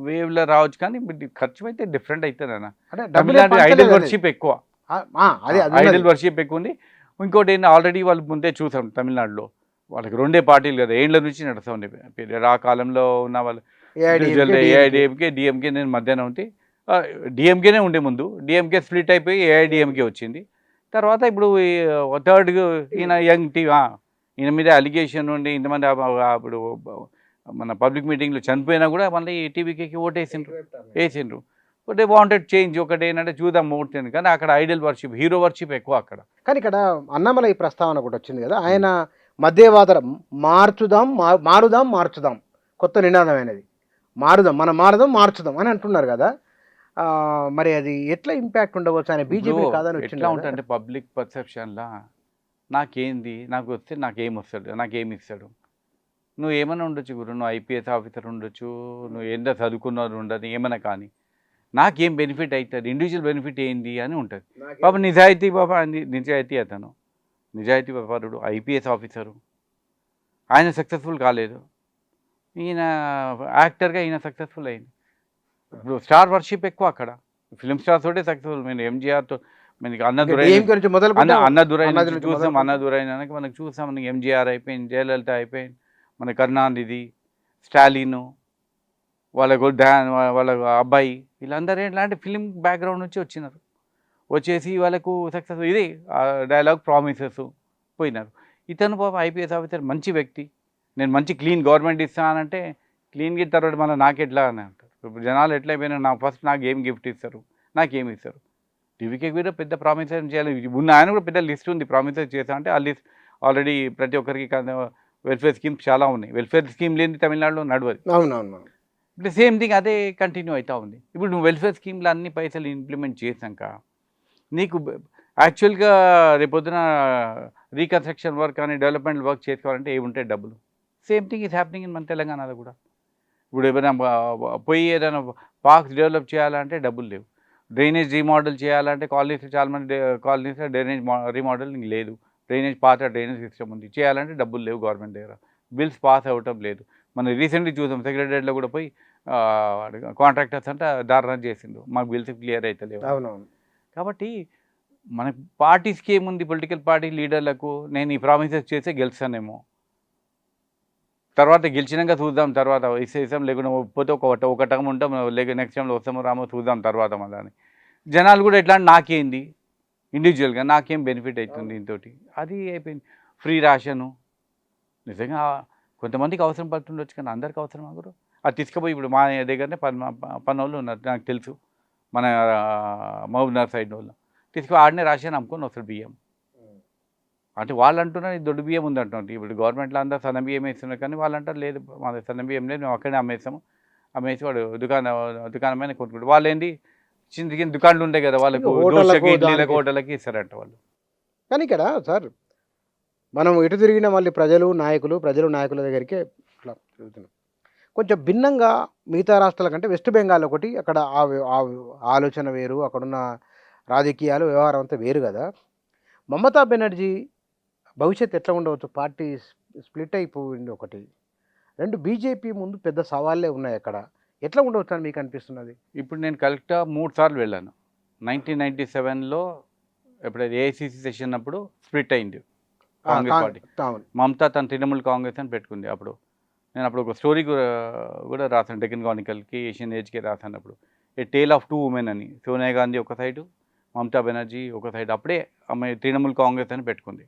వేవ్లో రావచ్చు, కానీ ఖర్చు అయితే డిఫరెంట్ అవుతుంది అన్న. అంటే తమిళనాడు ఐడల్ వర్షిప్ ఎక్కువ, అదే ఐడల్ వర్షిప్ ఎక్కువ ఉంది. ఇంకోటి ఏంటి, ఆల్రెడీ వాళ్ళు ముందే చూసాం తమిళనాడులో వాళ్ళకి 2 పార్టీలు కదా, ఏండ్ల నుంచి నడుస్తూ ఉండే పీరియడ్. ఆ కాలంలో ఉన్న వాళ్ళు ఏఐడిఎంకే డిఎంకే, నేను మధ్యాహ్నం ఉంటే డిఎంకేనే ఉండే ముందు, డిఎంకే స్ప్లిట్ అయిపోయి ఏఐడిఎంకే వచ్చింది. తర్వాత ఇప్పుడు థర్డ్ ఈయన యంగ్ టీ ఈయన మీద అలిగేషన్ ఉండి ఇంతమంది అప్పుడు మన పబ్లిక్ మీటింగ్లో చనిపోయినా కూడా మళ్ళీ టీవీకి వేసిండ్రు. But they wanted change. ఒకటి ఏంటంటే చూద్దాం ఓట్లేదు, కానీ అక్కడ ఐడల్ వర్షిప్, హీరో వర్షిప్ ఎక్కువ అక్కడ. కానీ ఇక్కడ అన్నమలై ప్రస్తావన కూడా వచ్చింది కదా, ఆయన మధ్యవాదర మారుదాం మార్చుదాం, కొత్త నినాదం అనేది మనం మారుదాం మార్చుదాం అని అంటున్నారు కదా. మరి అది ఎట్లా ఇంపాక్ట్ ఉండవచ్చు, ఆయన బీజేపీ కాదని వచ్చింది. ఎట్లా ఉంటుంది పబ్లిక్ పర్సెప్షన్లా, నాకేంది, నాకు వస్తే నాకేమి ఇస్తాడు. నువ్వు ఏమైనా ఉండొచ్చు గురు, నువ్వు ఐపీఎస్ ఆఫీసర్ ఉండొచ్చు, నువ్వు ఎంత చదువుకున్నారు ఉండదు, ఏమైనా కానీ నాకేం బెనిఫిట్ అవుతుంది, ఇండివిజువల్ బెనిఫిట్ ఏంది అని ఉంటుంది. నిజాయితీ అతను నిజాయితీ పరుడు, ఐపీఎస్ ఆఫీసరు. ఆయన సక్సెస్ఫుల్ కాలేదు, ఈయన యాక్టర్గా ఈయన సక్సెస్ఫుల్ అయింది. ఇప్పుడు స్టార్ వర్షిప్ ఎక్కువ అక్కడ, ఫిలిం స్టార్స్ తోటే సక్సెస్ఫుల్. మేము ఎంజీఆర్తో మనకి అన్నదురై చూసాం, అన్నదురైనాక మనకు చూసాం, మనకి ఎంజీఆర్ అయిపోయింది, జయలలిత అయిపోయింది, మన కరుణానిధి, స్టాలిన్, వాళ్ళ అబ్బాయి, వీళ్ళందరూ ఇలాంటి ఫిలిం బ్యాక్గ్రౌండ్ నుంచి వచ్చినారు. వచ్చేసి వాళ్ళకు సక్సెస్ ఇది డైలాగ్ ప్రామిసెస్ పోయినారు. ఇతను పాపం ఐపీఎస్ ఆఫీసర్, మంచి వ్యక్తి, నేను మంచి క్లీన్ గవర్నమెంట్ ఇస్తానంటే క్లీన్ గిట్ తర్వాత మన నాకెట్లా అని అంటారు. ఇప్పుడు జనాలు ఎట్లయిపోయినా నాకు ఏం గిఫ్ట్ ఇస్తారు, నాకేమి ఇస్తారు. టీవీకి కూడా పెద్ద ప్రామిసెస్ చేయాలి ఉన్న, ఆయన కూడా పెద్ద లిస్ట్ ఉంది ప్రామిసెస్ చేస్తా అంటే. ఆ లిస్ట్ ఆల్రెడీ ప్రతి ఒక్కరికి వెల్ఫేర్ స్కీమ్స్ చాలా ఉన్నాయి. వెల్ఫేర్ స్కీమ్ లేని తమిళనాడులో నడవదు. అవునవును. ఇప్పుడు సేమ్ థింగ్ అదే కంటిన్యూ అవుతూ ఉంది. ఇప్పుడు నువ్వు వెల్ఫేర్ స్కీమ్లో అన్ని పైసలు ఇంప్లిమెంట్ చేసాక నీకు యాక్చువల్గా రేపొద్దున రీకన్స్ట్రక్షన్ వర్క్ కానీ డెవలప్మెంట్ వర్క్ చేసుకోవాలంటే ఏముంటాయి డబ్బులు. Same thing is happening in మన తెలంగాణలో కూడా. ఇప్పుడు ఏదైనా పోయి ఏదైనా పార్క్స్ డెవలప్ చేయాలంటే డబ్బులు లేవు. డ్రైనేజ్ రీమోడల్ చేయాలంటే చాలామంది కాలనీస్లో డ్రైనేజ్ రీమోడలింగ్ లేదు. పాత డ్రైనేజ్ సిస్టమ్ ఉంది, చేయాలంటే డబ్బులు లేవు గవర్నమెంట్ దగ్గర. బిల్స్ పాస్ అవ్వటం లేదు. మనం రీసెంట్లీ చూసాం, సెక్రటరీలో కూడా పోయి కాంట్రాక్టర్స్ అంటే దారుణం చేసిండు, మాకు బిల్స్ క్లియర్ అయితే లేవు. అవునవును. కాబట్టి మనకు పార్టీస్కి ఏముంది, పొలిటికల్ పార్టీ లీడర్లకు నేను ఈ ప్రామిసెస్ చేస్తే గెలుస్తానేమో, తర్వాత గెలిచినాక చూద్దాం, తర్వాత ఇస్తాం, లేకుండా పోతే ఒక టర్మ్ ఉంటాం, లేక నెక్స్ట్ టైంలో వస్తామో రామో చూద్దాం తర్వాత మళ్ళీ అని. జనాలు కూడా ఎట్లా నాకేంది, ఇండివిజువల్గా నాకేం బెనిఫిట్ అవుతుంది దీంతోటి, అది అయిపోయింది. ఫ్రీ రేషను నిజంగా కొంతమందికి అవసరం పడుతుండొచ్చు, కానీ అందరికి అవసరం ఆగరు. అది తీసుకుపోయి ఇప్పుడు మా దగ్గరనే పన్నోళ్ళు ఉన్నారు, నాకు తెలుసు, మన మహబూబ్నగర్ సైడ్ వాళ్ళు తీసుకుపోయి ఆడనే రేషన్ అమ్ముకొని వస్తారు బియ్యం. అంటే వాళ్ళు అంటున్నారు దొడ్డు బియ్యం ఉంది అంటున్నారు. ఇప్పుడు గవర్నమెంట్లో అందరూ సన్న బియ్యం వేస్తున్నారు, కానీ వాళ్ళు అంటారు లేదు మా సన్న బియ్యం లేదు, మేము అక్కడే అమ్మేసి వాడు దుకాణమైన కొనుక్కుంటారు. వాళ్ళు ఏంటి చిన్న చిన్న దుకాణాలు ఉంటాయి కదా, వాళ్ళకు దోశకి ఇడ్లీలకు హోటళ్ళకి ఇస్తారంట వాళ్ళు. కానీ ఇక్కడ సార్ మనం ఎటు తిరిగిన మళ్ళీ ప్రజలు నాయకుల దగ్గరికే ఇట్లా తిరుగుతున్నాం. కొంచెం భిన్నంగా మిగతా రాష్ట్రాల కంటే వెస్ట్ బెంగాల్ ఒకటి, అక్కడ ఆలోచన వేరు, అక్కడున్న రాజకీయాలు వ్యవహారం అంతా వేరు కదా. మమతా బెనర్జీ భవిష్యత్తు ఎట్లా ఉండవచ్చు, పార్టీ స్ప్లిట్ అయిపోయింది ఒకటి, 2 బీజేపీ ముందు పెద్ద సవాళ్ళే ఉన్నాయి అక్కడ, ఎట్లా ఉండవచ్చు అని మీకు అనిపిస్తున్నది? ఇప్పుడు నేను కరెక్ట్గా 3 సార్లు వెళ్ళాను. 1997లో ఎప్పుడైతే ఏఐసిసి సెషన్ అప్పుడు స్ప్లిట్ అయింది కాంగ్రెస్ పార్టీ. మమతా తన తృణమూల్ కాంగ్రెస్ అని పెట్టుకుంది. అప్పుడు నేను ఒక స్టోరీ కూడా రాశాను, డెక్కన్ క్రానికల్కి, ఏషియన్ ఏజ్కి రాశాను. అప్పుడు ఏ టేల్ ఆఫ్ 2 ఉమెన్ అని, సోనియా గాంధీ ఒక సైడు, మమతా బెనర్జీ ఒక సైడ్. అప్పుడే ఆమె తృణమూల్ కాంగ్రెస్ అని పెట్టుకుంది.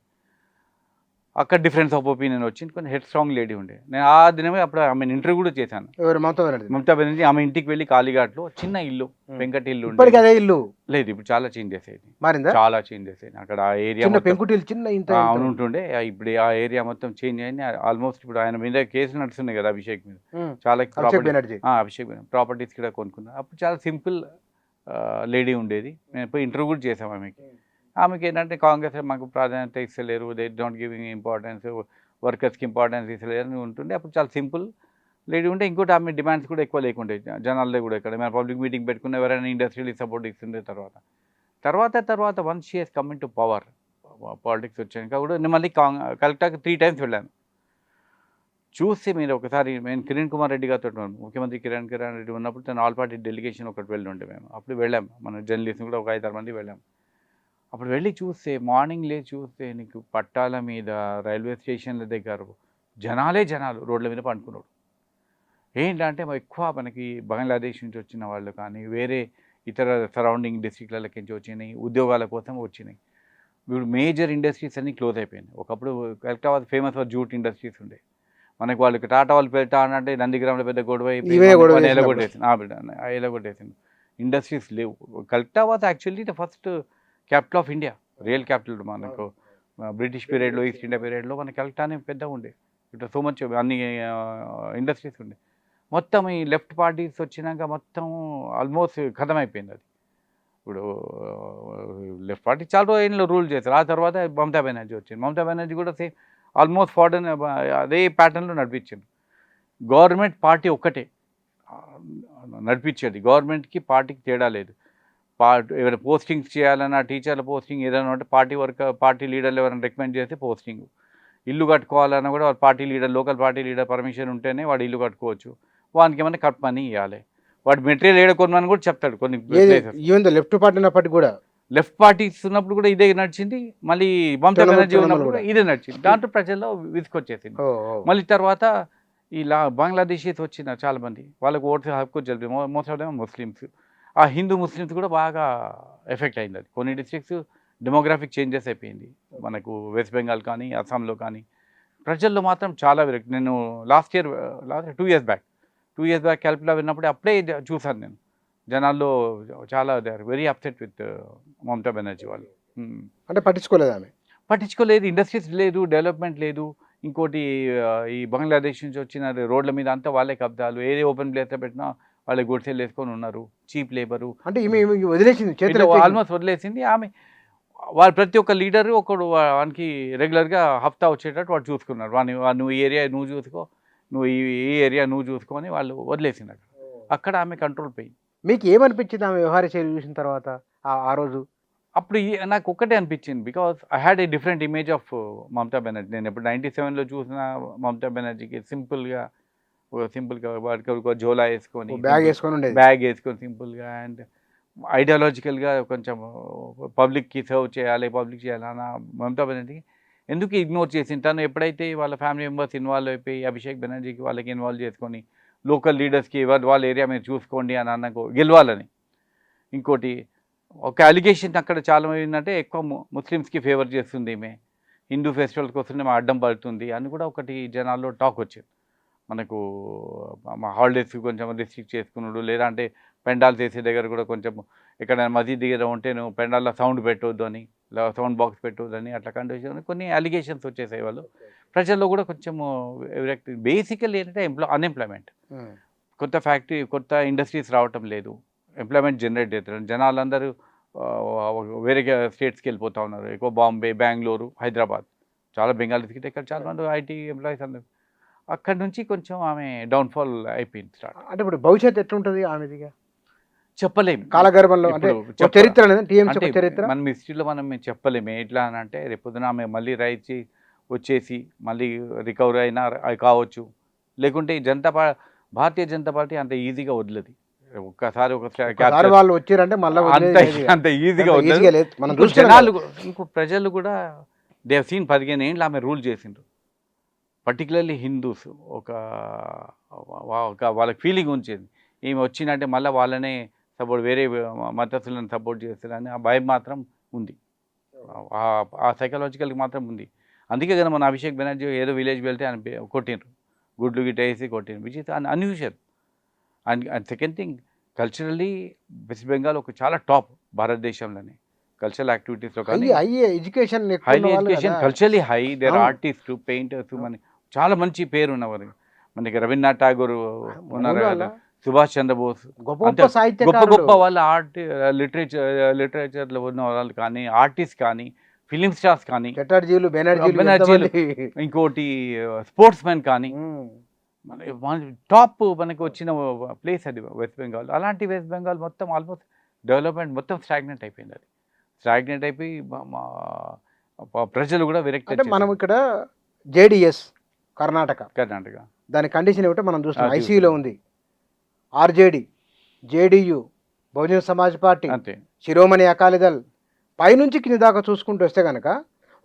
అక్కడ డిఫరెన్స్ ఆఫ్ ఒపీనియన్ వచ్చింది, కొంచెం హెడ్ స్ట్రాంగ్ లేడీ ఉండే. నేను ఆ దినమే అప్పుడు ఆమె ఇంటర్వ్యూ కూడా చేశాను. మమతా బెనర్జీ ఆమె ఇంటికి వెళ్ళి కాళీఘాట్లో చిన్న ఇల్లు, వెంకటి ఇల్లు ఇల్లు లేదు, ఇప్పుడు చాలా చేంజ్ చేసేది, చాలా చేంజ్ చేసేది. అక్కడ ఆ ఏరియా ఉంటుండే, ఇప్పుడు ఆ ఏరియా మొత్తం చేంజ్ అయింది. ఆల్మోస్ట్ ఇప్పుడు ఆయన మీద కేసులు నడుస్తున్నాయి కదా అభిషేక్ మీద, చాలా ప్రాపర్టీస్ కూడా కొనుక్కున్నారు. అప్పుడు చాలా సింపుల్ లేడీ ఉండేది. నేను పోయి ఇంటర్వ్యూ కూడా చేసాము ఆమెకి ఏంటంటే కాంగ్రెస్ మాకు ప్రాధాన్యత ఇస్తలేరు, దే డోంట్ గివింగ్ ఇంపార్టెన్స్, వర్కర్స్కి ఇంపార్టెన్స్ ఇస్తలేరు అని ఉంటుండే. అప్పుడు చాలా సింపుల్ లేకుంటే ఇంకోటి ఆమె డిమాండ్స్ కూడా ఎక్కువ లేకుండే జనాల్లో కూడా ఇక్కడ మన పబ్లిక్ మీటింగ్ పెట్టుకున్న ఎవరైనా ఇండస్ట్రియల్ సపోర్ట్ ఇస్తుండే తర్వాత once she has coming to power politics వచ్చాక కూడా నేను మళ్ళీ కలెక్టర్కి 3 times వెళ్ళాను. చూస్తే మీరు ఒకసారి నేను కిరణ్ కుమార్ రెడ్డి గారితో ఉన్నాను, ముఖ్యమంత్రి కిరణ్ రెడ్డి ఉన్నప్పుడు తను ఆల్ పార్టీ డెలిగేషన్ ఒకటి వెళ్ళి ఉండే మేము. అప్పుడు వెళ్ళాం, మన జర్నలిస్ట్ కూడా ఒక 5-6 మంది వెళ్ళాం. అప్పుడు వెళ్ళి చూస్తే మార్నింగ్ లేచి చూస్తే నీకు పట్టాల మీద రైల్వే స్టేషన్ల దగ్గర జనాలు రోడ్ల మీద పండుకున్నాడు. ఏంటంటే ఎక్కువ మనకి బంగ్లాదేశ్ నుంచి వచ్చిన వాళ్ళు కానీ వేరే ఇతర సరౌండింగ్ డిస్ట్రిక్ట్లకి నుంచి వచ్చినాయి, ఉద్యోగాల కోసం వచ్చినాయి. ఇప్పుడు మేజర్ ఇండస్ట్రీస్ అన్నీ క్లోజ్ అయిపోయినాయి. ఒకప్పుడు కలెక్టాబాద్ ఫేమస్ ఫర్ జూట్ ఇండస్ట్రీస్ ఉండే. మనకి వాళ్ళకి టాటా వాళ్ళు పెడతా అంటే నందిగ్రామ్లో పెద్ద గొడవ ఎలగొట్టేసింది. ఇండస్ట్రీస్ లేవు. కలెక్టాబాద్ actually the first capital of India, real capital. మనకు బ్రిటిష్ పీరియడ్లో, ఈస్ట్ ఇండియా పీరియడ్లో మన కలెక్టానే పెద్దగా ఉండే. ఇట్లా సో మచ్ అన్ని ఇండస్ట్రీస్ ఉండే. మొత్తం ఈ లెఫ్ట్ పార్టీస్ వచ్చినాక మొత్తం ఆల్మోస్ట్ ఖతమైపోయింది అది. ఇప్పుడు లెఫ్ట్ పార్టీ చాలా రోజుల్లో రూల్ చేశారు. ఆ తర్వాత మమతా బెనర్జీ వచ్చింది. మమతా బెనర్జీ కూడా సేమ్ ఆల్మోస్ట్ ఫార్డన్ అదే ప్యాటర్న్లో నడిపించింది. గవర్నమెంట్ పార్టీ ఒక్కటే నడిపించేది. గవర్నమెంట్కి పార్టీకి తేడా లేదు. ఏమైనా పోస్టింగ్స్ చేయాలన్నా, టీచర్ల పోస్టింగ్ ఏదైనా ఉంటే పార్టీ లీడర్లు ఎవరైనా రికమెండ్ చేస్తే పోస్టింగ్. ఇల్లు కట్టుకోవాలన్నా కూడా party leader, local party leader permission ఉంటేనే వాడు ఇల్లు కట్టుకోవచ్చు. వానికి ఏమైనా కట్ మనీ ఇవ్వాలి. వాడు మెటీరియల్ ఏడుకోమని కూడా చెప్తాడు. కొన్ని లెఫ్ట్ పార్టీ ఉన్నప్పటికీ కూడా, లెఫ్ట్ పార్టీస్ ఉన్నప్పుడు కూడా ఇదే నడిచింది. మళ్ళీ మమతా బెనర్జీ ఉన్నప్పుడు కూడా ఇదే నడిచింది. దాంట్లో ప్రజల్లో విసుకొచ్చేసింది. మళ్ళీ తర్వాత ఇలా బంగ్లాదేశీస్ వచ్చిన చాలామంది, వాళ్ళకు ఓటు హక్కు జరిగింది. Most of them Muslims. ఆ హిందూ ముస్లిమ్స్ కూడా బాగా ఎఫెక్ట్ అయింది. అది కొన్ని డిస్ట్రిక్ట్స్ డెమోగ్రాఫిక్ చేంజెస్ అయిపోయింది. మనకు వెస్ట్ బెంగాల్ కానీ, అస్సాంలో కానీ ప్రజల్లో మాత్రం చాలా విరక్తి. నేను లాస్ట్ 2 years బ్యాక్ క్యాల్కులా విన్నప్పుడే అప్పుడే చూశాను నేను. జనాల్లో చాలా they are very upset with Mamata Banerjee వాళ్ళు. అంటే పట్టించుకోలేదు ఆమె, పట్టించుకోలేదు. ఇండస్ట్రీస్ లేదు, డెవలప్మెంట్ లేదు. ఇంకోటి ఈ బంగ్లాదేశ్ నుంచి వచ్చిన రోడ్ల మీద అంతా వాళ్ళే కబ్జాలు. ఏదే ఓపెన్ ప్లేస్లో పెట్టినా వాళ్ళే గుడిసెలు వేసుకొని ఉన్నారు. చీప్ లేబరు అంటే వదిలేసింది, ఆల్మోస్ట్ వదిలేసింది ఆమె. వాళ్ళు ప్రతి ఒక్క లీడరు ఒకడు వానికి రెగ్యులర్గా హఫ్తా వచ్చేటట్టు వాడు చూసుకున్నారు. నువ్వు ఈ ఏరియా నువ్వు చూసుకో, నువ్వు ఈ ఏరియా నువ్వు చూసుకో అని వాళ్ళు వదిలేసింది. అక్కడ ఆమె కంట్రోల్ పోయింది. మీకు ఏమనిపించింది ఆమె వ్యవహార శైలి చూసిన తర్వాత ఆ రోజు? అప్పుడు నాకు ఒక్కటే అనిపించింది, because I had a different image of Mamata Banerjee. నేను ఇప్పుడు 97లో చూసిన మమతా బెనర్జీకి సింపుల్గా వాడికి ఒక జోలా వేసుకొని, బ్యాగ్ వేసుకొని సింపుల్గా అండ్ ఐడియాలజికల్గా కొంచెం పబ్లిక్కి సర్వ్ చేయాలి అన్న మమతా బెనర్జీకి ఎందుకు ఇగ్నోర్ చేసింది. తను ఎప్పుడైతే వాళ్ళ ఫ్యామిలీ మెంబర్స్ ఇన్వాల్వ్ అయిపోయి అభిషేక్ బెనర్జీకి వాళ్ళకి ఇన్వాల్వ్ చేసుకొని లోకల్ లీడర్స్కి వాళ్ళ ఏరియా మీరు చూసుకోండి అని అన్నకు గెలవాలని. ఇంకోటి ఒక అలిగేషన్ అక్కడ చాలా ఏంటంటే ఎక్కువ ముస్లిమ్స్కి ఫేవర్ చేస్తుంది ఈమె, హిందూ ఫెస్టివల్స్కి వస్తుంటే మా అడ్డం పడుతుంది అని కూడా ఒకటి జనాల్లో టాక్ వచ్చింది. మనకు మా హాలిడేస్కి కొంచెం రిస్ట్రిక్ట్ చేసుకున్నాడు, లేదా అంటే పెండాల్స్ వేసే దగ్గర కూడా కొంచెం ఎక్కడైనా మసీద్ దగ్గర ఉంటే నువ్వు పెండాల్లో సౌండ్ పెట్టవద్దు అని, సౌండ్ బాక్స్ పెట్టవద్దు అని అట్లా కండిషన్ కొన్ని అలిగేషన్స్ వచ్చేసాయి. వాళ్ళు ప్రజల్లో కూడా కొంచెం బేసికల్ ఏంటంటే అన్ఎంప్లాయ్మెంట్. కొత్త ఇండస్ట్రీస్ రావటం లేదు, ఎంప్లాయ్మెంట్ జనరేట్ అవుతారు. జనాలందరూ వేరే స్టేట్స్కి వెళ్ళిపోతూ ఉన్నారు. ఎక్కువ బాంబే, బెంగళూరు, హైదరాబాద్, చాలా బెంగాలీస్కి ఇక్కడ చాలా మంది ఐటీ ఎంప్లాయీస్ అందరు. అక్కడ నుంచి కొంచెం ఆమె డౌన్ఫాల్ అయిపోయింది స్టార్ట్. అంటే ఇప్పుడు భవిష్యత్తు ఎట్లుంటుంది ఆమెదిగా చెప్పలేము. కాలగర్భంలో చరిత్ర మనం హిస్టరీలో మనం చెప్పలేము. ఎట్లా అని అంటే రేపొద్దున ఆమె మళ్ళీ రైచి వచ్చేసి మళ్ళీ రికవరీ అయినా కావచ్చు, లేకుంటే భారతీయ జనతా పార్టీ అంత ఈజీగా వదిలేదు. ఒక్కసారి వాళ్ళు వచ్చారంటే అంత ఈజీగా వదలదు. జనాలు ఇంకో ప్రజలు కూడా దే హావ్ సీన్ 15 ఏళ్ళు ఆమె రూల్ చేసిండ్రు. పర్టికులర్లీ హిందూస్ వాళ్ళకి ఫీలింగ్ ఉంచేది ఈమె వచ్చిందంటే మళ్ళీ వాళ్ళనే సపోర్ట్, వేరే మతస్థులను సపోర్ట్ చేస్తారని ఆ భయం మాత్రం ఉంది, ఆ సైకలాజికల్కి మాత్రం ఉంది. అందుకే కదా మన అభిషేక్ బెనర్జీ ఏదో విలేజ్ వెళ్తే ఆయన కొట్టిండ్రు, గుడ్లు గిట్ట వేసి కొట్టిండ్రు, which is unusual. And second thing, culturally West Bengal ఒక చాలా టాప్ భారతదేశంలోనే కల్చరల్ యాక్టివిటీస్లో కానీ highly education, culturally high. There artist, painters, మన చాలా మంచి పేరు ఉన్నవారు. మనకి రవీంద్రనాథ్ ఠాగూర్ ఉన్నారు, సుభాష్ చంద్రబోస్, గొప్ప వాళ్ళ లిటరేచర్లో ఉన్న వాళ్ళు కానీ, ఆర్టిస్ట్ కానీ, ఫిలిం స్టార్స్ కానీ, బెనర్జీలు, ఇంకోటి స్పోర్ట్స్ మెన్ కానీ మన టాప్ మనకి వచ్చిన ప్లేస్ అది వెస్ట్ బెంగాల్. అలాంటి వెస్ట్ బెంగాల్ మొత్తం ఆల్మోస్ట్ డెవలప్మెంట్ మొత్తం స్టాగ్నెంట్ అయిపోయింది. అది స్టాగ్నెంట్ అయిపోయి ప్రజలు కూడా విరక్తి అంటే మనం ఇక్కడ జేడిఎస్ కర్ణాటక కర్ణాటక దాని కండిషన్ ఏమిటో మనం చూస్తున్నాం. అది ఐసీయూలో ఉంది. RJD, JDU, Bahujan Samaj party, అంతే. శిరోమణి అకాలీదళ్ పైనుంచి కింద దాకా చూసుకుంటూ వస్తే కనుక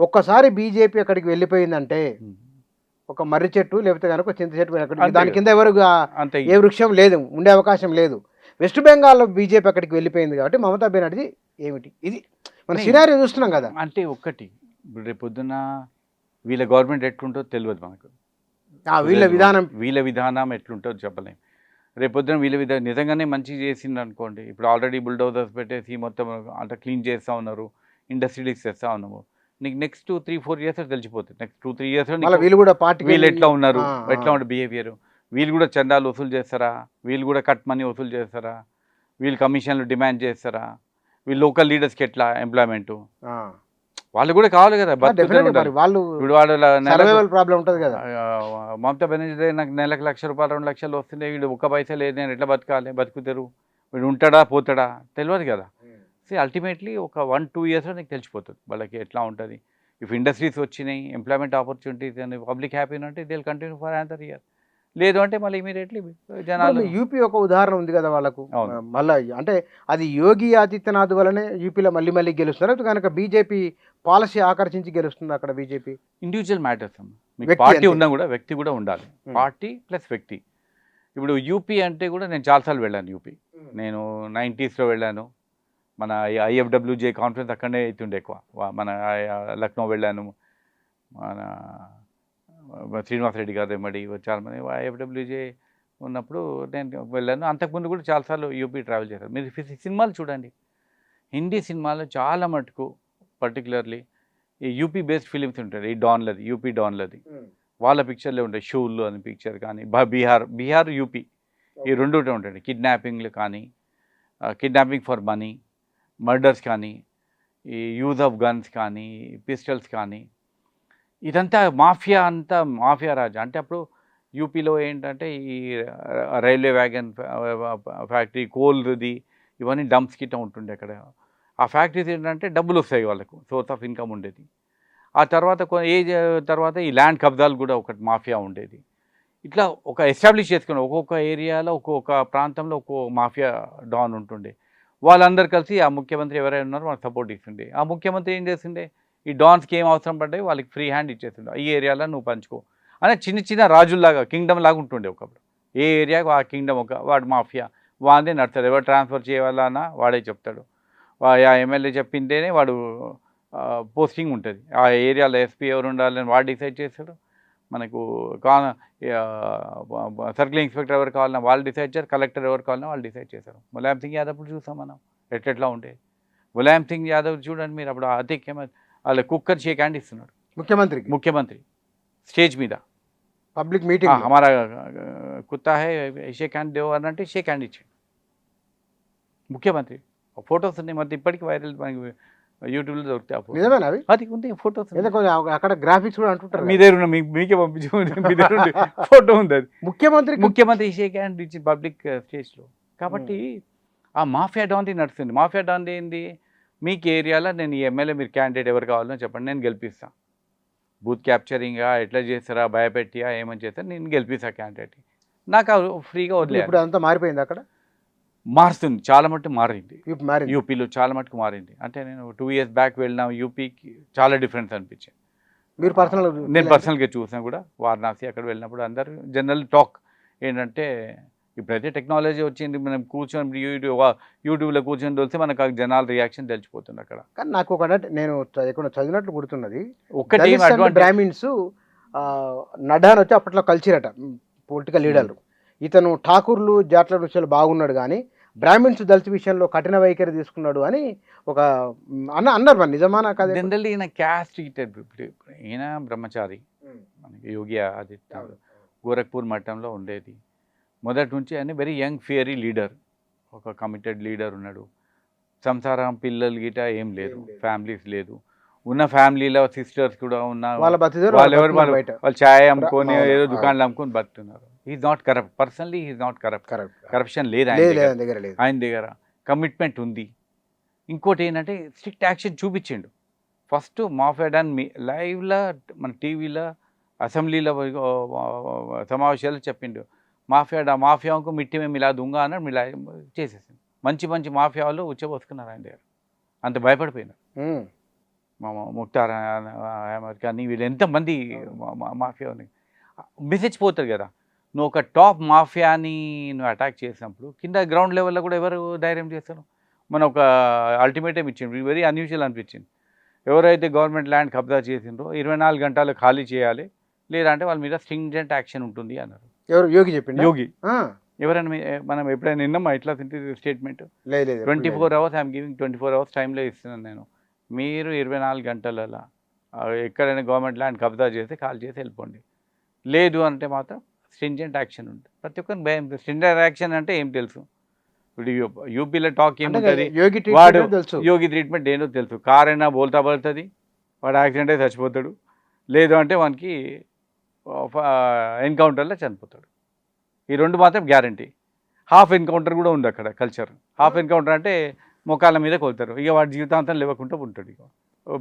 ఒక్కసారి బీజేపీ అక్కడికి వెళ్ళిపోయిందంటే ఒక మర్రి చెట్టు లేకపోతే కనుక చింత చెట్టు అక్కడికి అంతే దాని కింద ఎవరు అంతే. ఏ వృక్షం లేదు, ఉండే అవకాశం లేదు. వెస్ట్ బెంగాల్లో బీజేపీ అక్కడికి వెళ్ళిపోయింది కాబట్టి మమతా బెనర్జీ ఏమిటి ఇది మన సినారియో చూస్తున్నాం కదా. అంటే ఒక్కటి ఇప్పుడు రేపు పొద్దున వీళ్ళ గవర్నమెంట్ ఎట్లుంటుందో తెలియదు మనకు. వీళ్ళ విధానం ఎట్లుంటుందో చెప్పలేం. రేపు పొద్దున వీళ్ళ విధానం నిజంగానే మంచి చేసింది అనుకోండి. ఇప్పుడు ఆల్రెడీ బుల్డోజర్స్ పెట్టేసి మొత్తం అంతా క్లీన్ చేస్తూ ఉన్నారు, ఇండస్ట్రియలైజ్ చేస్తూ ఉన్నాము. నీకు నెక్స్ట్ 3-4 years తెలిసిపోతుంది. నెక్స్ట్ 2-3 years వీళ్ళు కూడా పార్టీ వీళ్ళు ఎట్లా ఉన్నారు, ఎట్లా ఉండే బిహేవియర్, వీళ్ళు కూడా చందాలు వసూలు చేస్తారా, వీళ్ళు కూడా కట్ మనీ వసూలు చేస్తారా, వీళ్ళు కమిషన్లు డిమాండ్ చేస్తారా, వీళ్ళు లోకల్ లీడర్స్కి ఎట్లా ఎంప్లాయ్మెంట్, వాళ్ళు కూడా కావాలి కదా. వాళ్ళు ప్రాబ్లం ఉంటుంది కదా. మమతా బెనర్జీ నాకు నెలకు ₹1,00,000 2 లక్షలు వస్తున్నాయి, వీడు ఒక్క పైసా లేదు, నేను ఎట్లా బతకాలి, బతుకుతారు, వీడు ఉంటాడా పోతాడా తెలియదు కదా. సో అల్టిమేట్లీ ఒక 1-2 yearsలో నీకు తెలిసిపోతుంది వాళ్ళకి ఎట్లా ఉంటుంది. ఇఫ్ ఇండస్ట్రీస్ వచ్చినాయి, ఎంప్లాయ్మెంట్ ఆపర్చునిటీస్ అని పబ్లిక్ హ్యాపీ అంటే they will continue for another year. లేదు అంటే మళ్ళీ ఇమీడియట్లీ జనాలు. యూపీ ఒక ఉదాహరణ ఉంది కదా వాళ్ళకు. మళ్ళీ అంటే అది యోగి ఆదిత్యనాథ్ వల్లనే యూపీలో మళ్ళీ గెలుస్తున్నారు కనుక బీజేపీ పాలసీ ఆకర్షించి గెలుస్తుంది అక్కడ బీజేపీ. ఇండివిజువల్ మ్యాటర్స్ అమ్మ. మీకు పార్టీ ఉన్నా కూడా వ్యక్తి కూడా ఉండాలి. పార్టీ ప్లస్ వ్యక్తి. ఇప్పుడు యూపీ అంటే కూడా నేను చాలాసార్లు వెళ్ళాను యూపీ. నేను 90sలో వెళ్ళాను. మన IFWJ కాన్ఫరెన్స్ అక్కడనే అవుతుండే ఎక్కువ. మన లక్నో వెళ్ళాను. మన శ్రీనివాస్ రెడ్డి గారు ఎమ్మడి చాలామంది IFWJ ఉన్నప్పుడు నేను వెళ్ళాను. అంతకుముందు కూడా చాలాసార్లు యూపీ ట్రావెల్ చేశాను. మీరు సినిమాలు చూడండి, హిందీ సినిమాలు చాలా మటుకు పర్టికులర్లీ ఈ యూపీ బేస్డ్ ఫిలిమ్స్ ఉంటాయి. ఈ డాన్లది, యూపీ డాన్లది వాళ్ళ పిక్చర్లే ఉంటాయి. షూళ్ళు అని పిక్చర్ కానీ, బీహార్ యూపీ ఈ రెండు ఉంటాయి. కిడ్నాపింగ్లు కానీ, కిడ్నాపింగ్ ఫర్ మనీ, మర్డర్స్ కానీ, ఈ యూజ్ ఆఫ్ గన్స్ కానీ, పిస్టల్స్ కానీ, ఇదంతా మాఫియా, అంతా మాఫియా రాజా. అంటే అప్పుడు యూపీలో ఏంటంటే ఈ రైల్వే వ్యాగన్ ఫ్యాక్టరీ, కోల్ది, ఇవన్నీ డంప్స్ కిట్ట ఉంటుండే అక్కడ. ఆ ఫ్యాక్టరీస్ ఏంటంటే డబ్బులు వస్తాయి వాళ్ళకు, సోర్స్ ఆఫ్ ఇన్కమ్ ఉండేది. ఆ తర్వాత తర్వాత ఈ ల్యాండ్ కబ్జాలు కూడా ఒకటి మాఫియా ఉండేది. ఇట్లా ఒక ఎస్టాబ్లిష్ చేసుకుని ఒక్కొక్క ఏరియాలో ఒక్కొక్క ప్రాంతంలో ఒక్కొక్క మాఫియా డాన్ ఉంటుండే. వాళ్ళందరూ కలిసి ఆ ముఖ్యమంత్రి ఎవరైనా ఉన్నారో వాళ్ళకి సపోర్ట్ ఇస్తుండే. ఆ ముఖ్యమంత్రి ఏం చేస్తుండే, ఈ డాన్స్కి ఏం అవసరం పడ్డాయి వాళ్ళకి ఫ్రీ హ్యాండ్ ఇచ్చేస్తుండే. ఈ ఏరియాలో నువ్వు పంచుకో అనే చిన్న చిన్న రాజుల్లాగా, కింగ్డమ్ లాగా ఉంటుండే ఒకప్పుడు. ఏ ఏరియాకు ఆ కింగ్డమ్ వాడు మాఫియా వాడే నడుస్తాడు. ఎవరు ట్రాన్స్ఫర్ చేయాలన్నా వాడే చెప్తాడు. ఆ ఎమ్మెల్యే చెప్పింటేనే వాడు పోస్టింగ్ ఉంటుంది. ఆ ఏరియాలో ఎస్పీ ఎవరు ఉండాలని వాడు డిసైడ్ చేస్తాడు. మనకు సర్కిల్ ఇన్స్పెక్టర్ ఎవరు కావాలన్నా వాళ్ళు డిసైడ్ చేస్తారు. కలెక్టర్ ఎవరు కావాలన్నా వాళ్ళు డిసైడ్ చేస్తారు. ములాయం సింగ్ యాదవ్ చూసాం మనం ఎట్లా ఉండేది. ములాయం సింగ్ యాదవ్ చూడండి మీరు, అప్పుడు అధికమైన వాళ్ళ కుక్కర్ షేక్ హ్యాండ్ ఇస్తున్నాడు ముఖ్యమంత్రి స్టేజ్ మీద పబ్లిక్ మీటింగ్. హమారా కుత్తా హై షేక్ హ్యాండ్ దేవ్ అని అంటే షేక్ హ్యాండ్ ఇచ్చాడు ముఖ్యమంత్రి. ఫొటోస్ ఉన్నాయి మరి ఇప్పటికీ వైరల్, మనకి యూట్యూబ్లో దొరుకుతాయి. అది ఉంది ఫొటోస్. అక్కడ గ్రాఫిక్స్ కూడా అంటుంటారు. మీ దగ్గర మీకే పంపించే ఫోటో ఉంది. అది ముఖ్యమంత్రి షేక్ హ్యాండ్ ఇచ్చి పబ్లిక్ స్టేజ్లో. కాబట్టి ఆ మాఫియా డాన్ది నడుస్తుంది. మాఫియా డాన్ది ఏంది, మీకు ఏరియాలో నేను ఈ ఎమ్మెల్యే మీరు క్యాండిడేట్ ఎవరు కావాలో చెప్పండి, నేను గెలిపిస్తాను. బూత్ క్యాప్చరింగా ఎట్లా చేస్తారా, భయపెట్టియా ఏమని చేస్తారా, నేను గెలిపిస్తా క్యాండిడేట్, నాకు ఫ్రీగా వదిలేదు. ఇప్పుడు అంతా మారిపోయింది. అక్కడ మారుతుంది, చాలా మటుకు మారింది. యూపీలో చాలా మటుకు మారింది. అంటే నేను 2 years బ్యాక్ వెళ్ళిన యూపీకి చాలా డిఫరెన్స్ అనిపించింది. నేను పర్సనల్గా చూసినా కూడా వారణాసి అక్కడ వెళ్ళినప్పుడు అందరు జనరల్ టాక్ ఏంటంటే, ఇప్పుడైతే టెక్నాలజీ వచ్చింది, మనం కూర్చొని యూట్యూబ్లో కూర్చొని తెలిసి మనకు జనాల రియాక్షన్ తెలిసిపోతుంది అక్కడ. కానీ నాకు ఒకటి నేను చదివినట్లు గుర్తున్నది, ఒకటి బ్రాహ్మిన్స్ నడ్డాని వచ్చి అప్పట్లో కలిసిరట పొలిటికల్ లీడర్లు. ఇతను ఠాకూర్లు జాట్ల విషయాలు బాగున్నాడు కానీ బ్రాహ్మిన్స్ దళిత విషయంలో కఠిన వైఖరి తీసుకున్నాడు అని ఒక అన్నారు. మరి నిజమానా కాదు? జనరల్లీ ఈయన క్యాస్ట్ ఈటెడ్, ఈయన బ్రహ్మచారి, మనకి యోగి ఆదిత్యనాథ్ గోరఖ్పూర్ మఠంలో ఉండేది మొదటి నుంచి. ఆయన వెరీ యంగ్ ఫియరీ లీడర్, ఒక కమిటెడ్ లీడర్ ఉన్నాడు. సంసారం పిల్లలు గిట ఏం లేదు, ఫ్యామిలీస్ లేదు. ఉన్న ఫ్యామిలీలో సిస్టర్స్ కూడా ఉన్న వాళ్ళు ఛాయ్ అమ్ముకొని ఏదో దుకాణాలు అమ్ముకొని బతుకుతున్నారు. Is not corrupt, personally is not corrupt, correct. Corruption లేదు ఆయన లేదు దగ్గర. ఆయన దగ్గర లేదు. ఆయన దగ్గర కమిట్మెంట్ ఉంది. ఇంకోటి ఏంటంటే స్ట్రిక్ట్ యాక్షన్ చూపించిండు. ఫస్ట్ మాఫియా డాన్ లైవ్లో మన టీవీలో అసెంబ్లీలో సమావేశాలు చెప్పిండు, మాఫియాకు మిట్టి మేము ఇలా దుంగ అన్నాడు, ఇలా చేసేసింది. మంచి మంచి మాఫియా వాళ్ళు ఉచ్చబోసుకున్నారు ఆయన దగ్గర, అంత భయపడిపోయినారు. మా ముక్తార్ అహ్మద్ కానీ వీళ్ళు ఎంతమంది మాఫియాని మెసేజ్ పోతుంది కదా. నువ్వు ఒక టాప్ మాఫియాని నువ్వు అటాక్ చేసినప్పుడు కింద గ్రౌండ్ లెవెల్లో కూడా ఎవరు ధైర్యం చేస్తారు? మనం ఒక అల్టిమేటం ఇచ్చింది, వెరీ అన్యూజువల్ అనిపించింది. ఎవరైతే గవర్నమెంట్ ల్యాండ్ కబ్జా చేసిండ్రో 24 గంటలు ఖాళీ చేయాలి, లేదంటే వాళ్ళ మీద స్ట్రింజెంట్ యాక్షన్ ఉంటుంది అన్నారు. ఎవరు? యోగి చెప్పిండు. యోగి ఎవరైనా మనం ఎప్పుడైనా నిన్నామా ఇట్లా statement? 24 hours I'm giving 24 hours టైంలో ఇస్తున్నాను నేను, మీరు 24 గంటలలో ఎక్కడైనా గవర్నమెంట్ ల్యాండ్ కబ్జా చేస్తే కాల్ చేసి వెళ్ళిపోండి, లేదు అంటే మాత్రం స్ట్రింజెంట్ యాక్షన్ ఉంటుంది. ప్రతి ఒక్కరికి భయం. స్ట్రింజెంట్ యాక్షన్ అంటే ఏం తెలుసు? ఇప్పుడు యూపీలో టాక్ ఏముంటుంది, వాడు యోగి ట్రీట్మెంట్ ఏంటో తెలుసు. కార్ అయినా బోల్తా పడుతుంది, వాడు యాక్సిడెంట్ అయి చచ్చిపోతాడు, లేదు అంటే వానికి ఎన్కౌంటర్లో చనిపోతాడు. ఈ రెండు మాత్రం గ్యారంటీ. హాఫ్ ఎన్కౌంటర్ కూడా ఉంది అక్కడ కల్చర్. హాఫ్ ఎన్కౌంటర్ అంటే మోకాళ్ళ మీద కొలుతారు, ఇక వాడి జీవితాంతం లేవకుండా ఉంటాడు. ఇక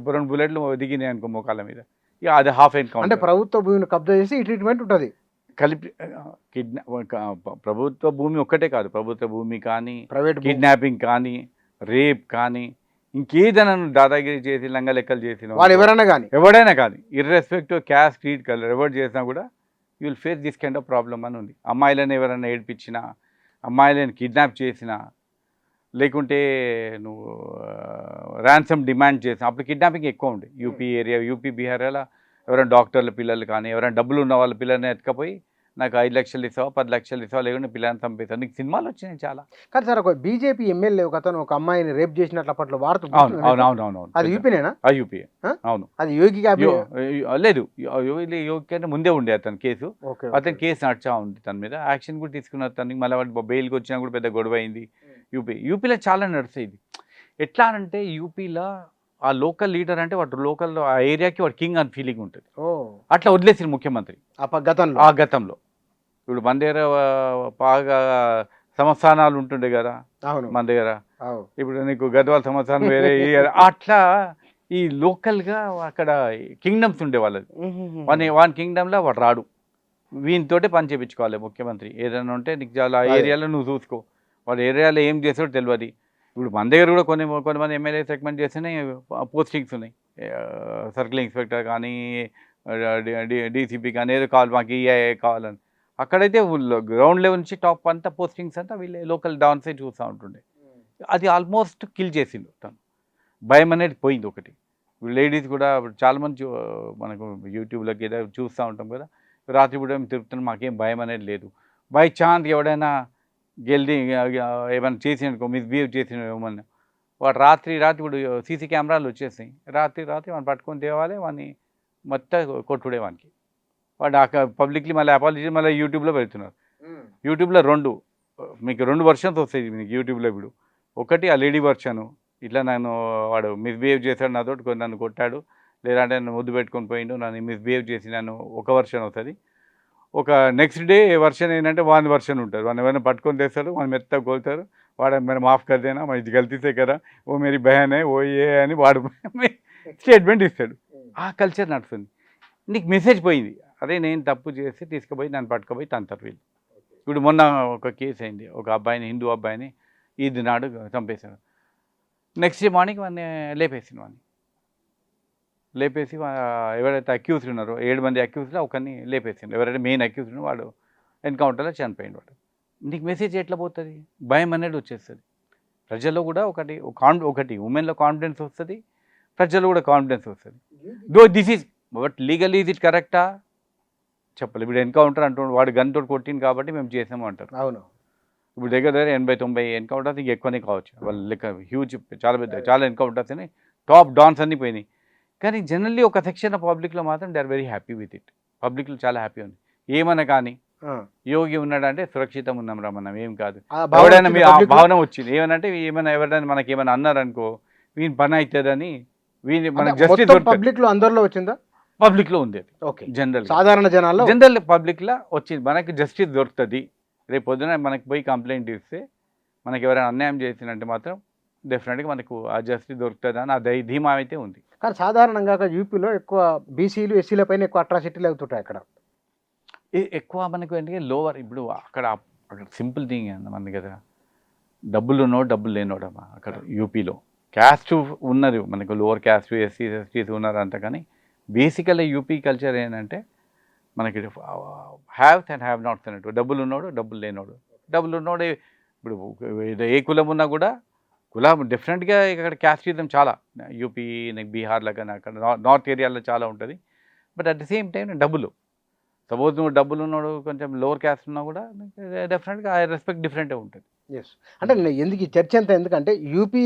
2 బుల్లెట్లు దిగినాయి అనుకో మోకాళ్ళ మీద, ఇక అది హాఫ్ ఎన్కౌంటర్. అంటే ప్రభుత్వ భూమిని కబ్జా చేసి ఈ ట్రీట్మెంట్ ఉంటుంది. కలిపి ప్రభుత్వ భూమి ఒక్కటే కాదు, ప్రభుత్వ భూమి కానీ, ప్రైవేట్ కిడ్నాపింగ్ కానీ, రేప్ కానీ, ఇంకేదైనా దాదాగిరి చేసి లంగ లెక్కలు చేసిన వాళ్ళు ఎవరైనా కానీ ఇర్రెస్పెక్టివ్ క్యాస్ట్, క్రీడ్, కలర్ ఎవరు చేసినా కూడా you will face this kind of problem అని ఉంది. అమ్మాయిలను ఎవరైనా ఏడిపించినా, అమ్మాయిలను కిడ్నాప్ చేసినా, లేకుంటే నువ్వు ర్యాన్సమ్ డిమాండ్ చేసినా, అప్పుడు కిడ్నాపింగ్ ఎక్కువ ఉంది. యూపీ ఏరియా, యూపీ బీహార్ అలా ఎవరైనా డాక్టర్ల పిల్లలు కానీ, ఎవరైనా డబ్బులు ఉన్న వాళ్ళ పిల్లల్ని ఎత్తుకపోయి నాకు 5 లక్షలు ఇస్తావా, 10 లక్షలు ఇస్తావా, లేకుంటే పిల్లల్ని చంపేస్తావు. నీకు సినిమాలు వచ్చినాయి చాలా. కానీ సార్, ఒక బీజేపీ ఎమ్మెల్యే ఒక అతను ఒక అమ్మాయిని రేప్ చేసినట్లు అప్పట్లో వార్త. అవును, అది యూపీనేనా? యూపీ. అవును, అది యోగి లేదు, యోగి కంటే ముందే ఉండే అతను కేసు. అతను కేసు నడిచా ఉంది, తన మీద యాక్షన్ కూడా తీసుకున్న. తనకి మళ్ళీ వాడి బెయిల్కి వచ్చినా కూడా పెద్ద గొడవ అయింది. యూపీలో చాలా నడుస్తాయి ఇది. ఎట్లా అంటే యూపీలో ఆ లోకల్ లీడర్ అంటే వాడు లోకల్ ఆ ఏరియాకి వాడు కింగ్ అని ఫీలింగ్ ఉంటుంది. అట్లా వదిలేసిన ముఖ్యమంత్రి ఆ గతంలో. ఇప్పుడు మన దగ్గర బాగా సంస్థానాలు ఉంటుండే కదా మన దగ్గర. ఇప్పుడు నీకు గద్వాల సంస్థానం వేరే, అట్లా ఈ లోకల్గా అక్కడ కింగ్డమ్స్ ఉండే వాళ్ళది. వాని కింగ్డమ్లో వాడు రాడు, వీనితోటే పని చేయించుకోవాలి ముఖ్యమంత్రి. ఏదైనా ఉంటే నీకు చాలా ఆ ఏరియాలో నువ్వు చూసుకో, వాడు ఏరియాలో ఏం చేస్తాడో తెలియదు. ఇప్పుడు మన దగ్గర కూడా కొంతమంది ఎమ్మెల్యేస్ రికమెండ్ చేస్తేనే పోస్టింగ్స్ ఉన్నాయి. సర్కిల్ ఇన్స్పెక్టర్ కానీ, డీసీపీ కానీ, ఏదో కావాలి మాకు ఈఐఏ కావాలని. అక్కడైతే గ్రౌండ్ లెవెల్ నుంచి టాప్ అంతా పోస్టింగ్స్ అంతా వీళ్ళే లోకల్ డాన్సే చూస్తూ ఉంటుండే. అది ఆల్మోస్ట్ కిల్ చేసిండు తను. భయం అనేది పోయింది ఒకటి. లేడీస్ కూడా చాలామంది మనకు యూట్యూబ్లోకి ఏదో చూస్తూ ఉంటాం కదా, రాత్రి కూడా మేము తిరుగుతున్నాం, మాకేం భయం అనేది లేదు. బై ఛాన్స్ ఎవడైనా గెలిది ఏమైనా చేసిననుకో, మిస్బిహేవ్ చేసిన ఏమన్నా, వాడు రాత్రి ఇప్పుడు సీసీ కెమెరాలు వచ్చేసాయి, రాత్రి వాడిని పట్టుకొని తేవాలి, వాడిని మొత్తం కొట్టుడే వానికి. వాడు పబ్లిక్లీ మళ్ళీ అపాలజీ మళ్ళీ యూట్యూబ్లో పెడుతున్నారు. యూట్యూబ్లో మీకు 2 వర్షన్స్ వస్తాయి మీకు యూట్యూబ్లో. ఇప్పుడు ఒకటి ఆ లేడీ వర్షను, ఇట్లా వాడు మిస్బిహేవ్ చేశాడు నాతో, నన్ను కొట్టాడు, లేదంటే నన్ను ముద్దు పెట్టుకొని పోయిండు, నన్ను మిస్బిహేవ్ చేసి నన్ను ఒక వర్షన్ వస్తుంది. ఒక నెక్స్ట్ డే వర్షన్ ఏంటంటే వాని వర్షన్ ఉంటుంది. వాడిని ఎవరైనా పట్టుకొని తెస్తారు, వాడిని మెత్తగా కోలుతారు, వాడు మరి మాఫ్ కదేనా, మరి ఇది గల్తీసే కదా, ఓ మేరీ బహనే ఓ ఏ అని వాడు స్టేట్మెంట్ ఇస్తాడు. ఆ కల్చర్ నడుస్తుంది. నీకు మెసేజ్ పోయింది, అదే నేను తప్పు చేసి తీసుకుపోయి నన్ను పట్టుకుపోయి తంతారు వీళ్ళు. ఇప్పుడు మొన్న ఒక కేసు అయింది, ఒక అబ్బాయిని, హిందూ అబ్బాయిని ఈద్ నాడు చంపేశారు. నెక్స్ట్ డే మార్నింగ్ వాడిని లేపేసింది. లేపేసి ఎవరైతే అక్యూజ్డ్ ఉన్నారో 7 మంది అక్యూజ్లో ఒకరిని లేపేసిండు. ఎవరైతే మెయిన్ అక్యూజ్డ్ వాడు ఎన్కౌంటర్లో చనిపోయింది. వాడు నీకు మెసేజ్ ఎట్లా పోతుంది? భయం అనేది వచ్చేస్తుంది ప్రజల్లో కూడా. ఒకటి ఉమెన్లో కాన్ఫిడెన్స్ వస్తుంది, ప్రజల్లో కూడా కాన్ఫిడెన్స్ వస్తుంది. This is but legal is it కరెక్టా చెప్పలేదు. ఇప్పుడు ఎన్కౌంటర్ అంటున్నాడు, వాడు గన్ తోటి కొట్టింది కాబట్టి మేము చేసాము అంటారు. అవును, ఇప్పుడు దగ్గర 80-90 ఎన్కౌంటర్స్ ఇంక ఎక్కువనే కావచ్చు. వాళ్ళు లెక్క హ్యూజ్, చాలా ఎన్కౌంటర్స్ అని టాప్ డాన్స్ అన్నీ పోయినాయి. కానీ జనరల్లీ ఒక సెక్షన్ ఆఫ్ పబ్లిక్లో మాత్రం they are very happy with it. పబ్లిక్లో చాలా హ్యాపీ ఉంది. ఏమన్నా కానీ యోగి ఉన్నాడంటే సురక్షితం ఉన్నాం రా మనం, ఏం కాదు. ఎవడైనా మీ భావన వచ్చింది ఏమనంటే, ఎవరైనా మనకి ఏమైనా అన్నారనుకో, వీని పని అవుతుందని వీని మనకి జస్టిస్ పబ్లిక్లో అందరిలో వచ్చిందా? పబ్లిక్లో ఉంది అది ఓకే. జనరల్ సాధారణ జనాల్లో జనరల్ పబ్లిక్లో వచ్చింది. మనకి జస్టిస్ దొరుకుతుంది, రేపు పొద్దున మనకి పోయి కంప్లైంట్ ఇస్తే మనకి ఎవరైనా అన్యాయం చేసినట్టు మాత్రం డెఫినెట్గా మనకు ఆ జస్టిస్ దొరుకుతుంది అని ఆ ధీమా అయితే ఉంది. కానీ సాధారణంగా యూపీలో ఎక్కువ బీసీలు ఎస్సీల పైన ఎక్కువ అట్రాసిటీలు అవుతుంటాయి అక్కడ. ఎక్కువ మనకు ఏంటంటే లోవర్ ఇప్పుడు అక్కడ సింపుల్ థింగ్ అంది కదా, డబ్బులు ఉన్నోడు డబ్బులు లేనోడమ్మా అక్కడ యూపీలో. క్యాస్ట్ ఉన్నారు మనకు, లోవర్ క్యాస్ట్ ఎస్సీస్ ఎస్టీస్ ఉన్నారు అంత, కానీ బేసికల్గా యూపీ కల్చర్ ఏంటంటే మనకి హ్యావ్స్ అండ్ హ్యావ్ నాట్స్ అన్నట్టు. డబ్బులు ఉన్నోడు డబ్బులు లేనోడు. డబ్బులు ఉన్నోడు ఇప్పుడు ఏ కులం ఉన్నా కూడా కులం డిఫరెంట్గా ఇక్కడ క్యాస్టిజం చాలా యూపీ బీహార్లో కానీ అక్కడ నార్త్ ఏరియాలో చాలా ఉంటుంది. But at the same time డబ్బులు, సపోజ్ నువ్వు డబ్బులు ఉన్నాడు కొంచెం లోవర్ క్యాస్ట్ ఉన్నా కూడా డెఫినెట్గా ఆ రెస్పెక్ట్ డిఫరెంట్గా ఉంటుంది. ఎస్. అంటే ఎందుకు ఈ చర్చ అంతా ఎందుకంటే యూపీ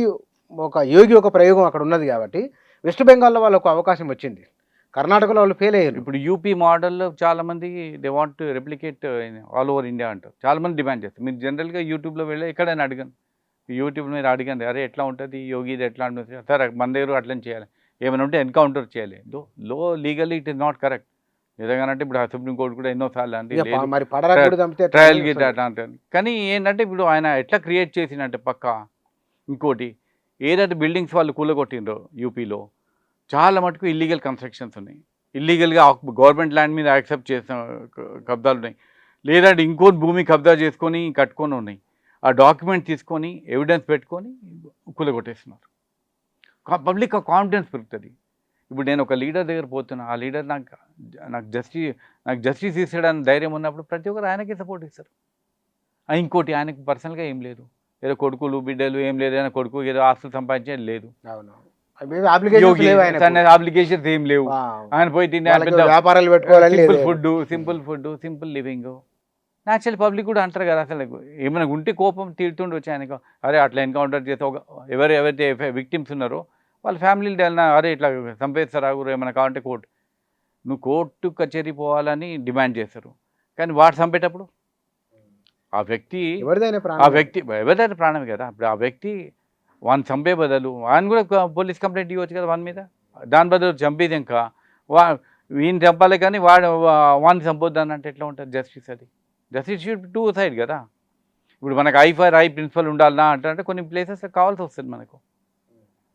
ఒక యోగి ఒక ప్రయోగం అక్కడ ఉన్నది కాబట్టి వెస్ట్ బెంగాల్లో వాళ్ళకు అవకాశం వచ్చింది, కర్ణాటకలో వాళ్ళు ఫెయిల్ అయ్యారు. ఇప్పుడు యూపీ మోడల్లో చాలామంది they want to replicate all over India అంటారు, చాలామంది డిమాండ్ చేస్తారు. మీరు జనరల్గా యూట్యూబ్లో వెళ్ళి ఎక్కడైనా అడిగాను, యూట్యూబ్ మీద అడిగాను అరే ఎట్లా ఉంటుంది యోగిది ఎట్లా ఉంటుంది సార్, మన దగ్గర అట్లని చేయాలి, ఏమైనా ఉంటే ఎన్కౌంటర్ చేయాలి. లో legally it is not correct. నిజంగానంటే ఇప్పుడు సుప్రీంకోర్టు కూడా ఎన్నోసార్లు అంటే మరి పడరాకు కూడా చంపితే ట్రయల్ గిట్ అట్లా అంటారు. కానీ ఏంటంటే ఇప్పుడు ఆయన ఎట్లా క్రియేట్ చేసినట్టే పక్క ఇంకోటి ఏదైతే బిల్డింగ్స్ వాళ్ళు కూలగొట్టిండ్రో యూపీలో చాలా మటుకు ఇల్లీగల్ కన్స్ట్రక్షన్స్ ఉన్నాయి, ఇల్లీగల్గా గవర్నమెంట్ ల్యాండ్ మీద యాక్సెప్ట్ చేసిన కబ్జాలు ఉన్నాయి, లేదంటే ఇంకో భూమి కబ్జా చేసుకొని కట్టుకొని ఉన్నాయి. ఆ డాక్యుమెంట్ తీసుకొని ఎవిడెన్స్ పెట్టుకొని కూలగొట్టేస్తున్నారు. పబ్లిక్ కాన్ఫిడెన్స్ పెరుగుతుంది. ఇప్పుడు నేను ఒక లీడర్ దగ్గర పోతున్నా, ఆ లీడర్ నాకు జస్టిస్ ఇస్తాడని ధైర్యం ఉన్నప్పుడు ప్రతి ఒక్కరు ఆయనకే సపోర్ట్ ఇస్తారు. ఇంకోటి ఆయనకు పర్సనల్గా ఏం లేదు, ఏదో కొడుకులు బిడ్డలు ఏం లేదు, ఏదైనా కొడుకు ఏదో ఆస్తులు సంపాదించేది లేదు, అప్లికేషన్స్ ఏం లేవు, ఆయన పోయి తినే వ్యాపారాలు పెట్టుకోవాలని simple food simple living. Natural public కూడా అంటారు కదా, అసలు ఏమైనా ఉంటే కోపం తీరుతుండి వచ్చి ఆయనకు అరే అట్లా ఎన్కౌంటర్ చేస్తే ఎవరైతే విక్టిమ్స్ ఉన్నారో వాళ్ళ ఫ్యామిలీలు వెళ్ళినా అరే ఇట్లా చంపేస్తారా ఏమైనా కావాలంటే నువ్వు కోర్టు కచేరీ పోవాలని డిమాండ్ చేస్తారు. కానీ వాడు చంపేటప్పుడు ఆ వ్యక్తి ఎవరిదైనా ప్రాణమే కదా. ఇప్పుడు ఆ వ్యక్తి వాడిని చంపే బదులు ఆయన కూడా పోలీస్ కంప్లైంట్ ఇవ్వచ్చు కదా వాని మీద, దాని బదులు చంపేది ఇంకా వీని చంపాలి కానీ వాడిని చంపొద్దు అని అంటే ఎట్లా ఉంటుంది జస్టిస్? అది జస్టిస్ షుడ్ టూ సైడ్ కదా. ఇప్పుడు మనకు ఐ ఫర్ ఐ ప్రిన్సిపల్ ఉండాలన్నా అంటే కొన్ని ప్లేసెస్ కావాల్సి వస్తుంది మనకు.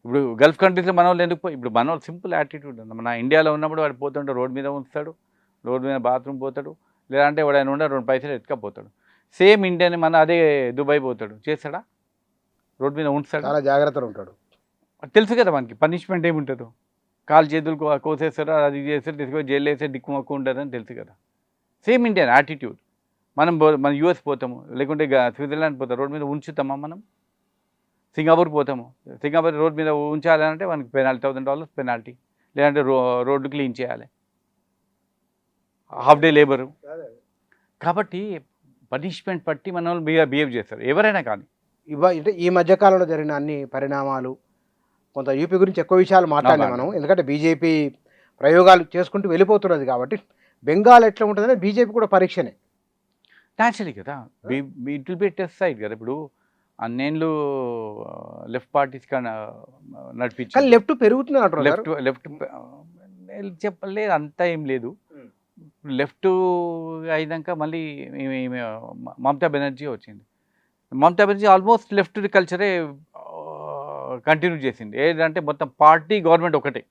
ఇప్పుడు గల్ఫ్ కంట్రీస్లో మన వాళ్ళు ఎందుకు ఇప్పుడు మన వాళ్ళు సింపుల్ యాటిట్యూడ్ ఉంది. మన ఇండియాలో ఉన్నప్పుడు వాడు పోతుంటే రోడ్డు మీద ఉంచుతాడు, రోడ్డు మీద బాత్రూమ్ పోతాడు, లేదంటే వాడు ఆయన ఉండే 2 పైసలు ఎత్తుకపోతాడు. సేమ్ ఇండియాని మన అదే దుబాయ్ పోతాడు, చేస్తాడా? రోడ్డు మీద ఉంచుతాడు, చాలా జాగ్రత్తగా ఉంటాడు. తెలుసు కదా మనకి పనిష్మెంట్ ఏముంటుందో, కాలు చేతులు కోసేస్తారో అది చేస్తారు, తీసుకొని జైలు వేస్తే దిక్కుమక్కు ఉంటుందని తెలుసు కదా. Same Indian attitude. మన యూఎస్ పోతాము, లేకుంటే స్విట్జర్లాండ్ పోతాం, రోడ్డు మీద ఉంచుతామా మనం? సింగపూర్ పోతాము, సింగపూర్ రోడ్ మీద ఉంచాలంటే మనకి $10,000 పెనాల్టీ, లేదంటే రోడ్డు క్లీన్ చేయాలి, హాఫ్ డే లేబరు. కాబట్టి పనిష్మెంట్ పట్టి మన వాళ్ళు బిహేవ్ చేస్తారు ఎవరైనా కానీ. ఈ మధ్యకాలంలో జరిగిన అన్ని పరిణామాలు కొంత యూపీ గురించి ఎక్కువ విషయాలు మాట్లాడినా మనం, ఎందుకంటే బీజేపీ ప్రయోగాలు చేసుకుంటూ వెళ్ళిపోతున్నది కాబట్టి బెంగాల్ ఎట్లా ఉంటుందంటే బీజేపీ కూడా పరీక్షనే న్యాచురలీ కదా. It will be test side కదా. ఇప్పుడు అన్నేళ్ళు లెఫ్ట్ పార్టీస్ నడిపించారు, లెఫ్ట్ పెరుగుతుంది, లెఫ్ట్ చెప్పలేదు అంతా ఏం లేదు. లెఫ్ట్ అయినాక మళ్ళీ మమతా బెనర్జీ వచ్చింది. మమతా బెనర్జీ ఆల్మోస్ట్ లెఫ్ట్ కల్చరే కంటిన్యూ చేసింది. ఏదంటే మొత్తం పార్టీ గవర్నమెంట్ ఒకటే,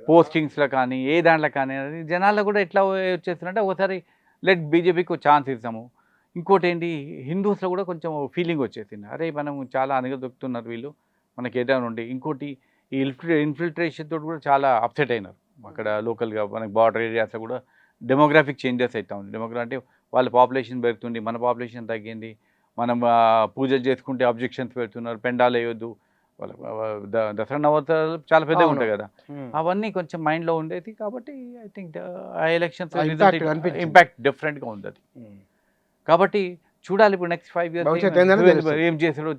పోస్టింగ్స్లో కానీ ఏ దాంట్లో కానీ జనాల్లో కూడా ఎట్లా వచ్చేస్తుందంటే ఒకసారి లెట్ బీజేపీకి ఒక ఛాన్స్ ఇస్తాము. ఇంకోటి ఏంటి, హిందూస్లో కూడా కొంచెం ఫీలింగ్ వచ్చేసింది, అరే మనం చాలా అనగదొక్కుతున్నారు వీళ్ళు మనకి ఏదైనా ఉండి. ఇంకోటి ఈ ఇన్ఫిల్ట్రేషన్ తోటి కూడా చాలా అప్సెట్ అయినారు అక్కడ లోకల్గా. మనకి బార్డర్ ఏరియాస్లో కూడా డెమోగ్రాఫిక్ చేంజెస్ అవుతా ఉంది. అంటే వాళ్ళ పాపులేషన్ పెరుగుతుంది, మన పాపులేషన్ తగ్గింది, మనం పూజలు చేసుకుంటే అబ్జెక్షన్స్ పెడుతున్నారు, పెండాలు వేయొద్దు, వాళ్ళ దసరా నవరాత్రులు చాలా పెద్దగా ఉంటాయి కదా, అవన్నీ కొంచెం మైండ్లో ఉండేది. కాబట్టి ఐ థింక్ ఆ ఎలక్షన్స్ ఇంపాక్ట్ డిఫరెంట్గా ఉంది అది. కాబట్టి చూడాలి ఇప్పుడు నెక్స్ట్ 5 years ఏం చేసాడో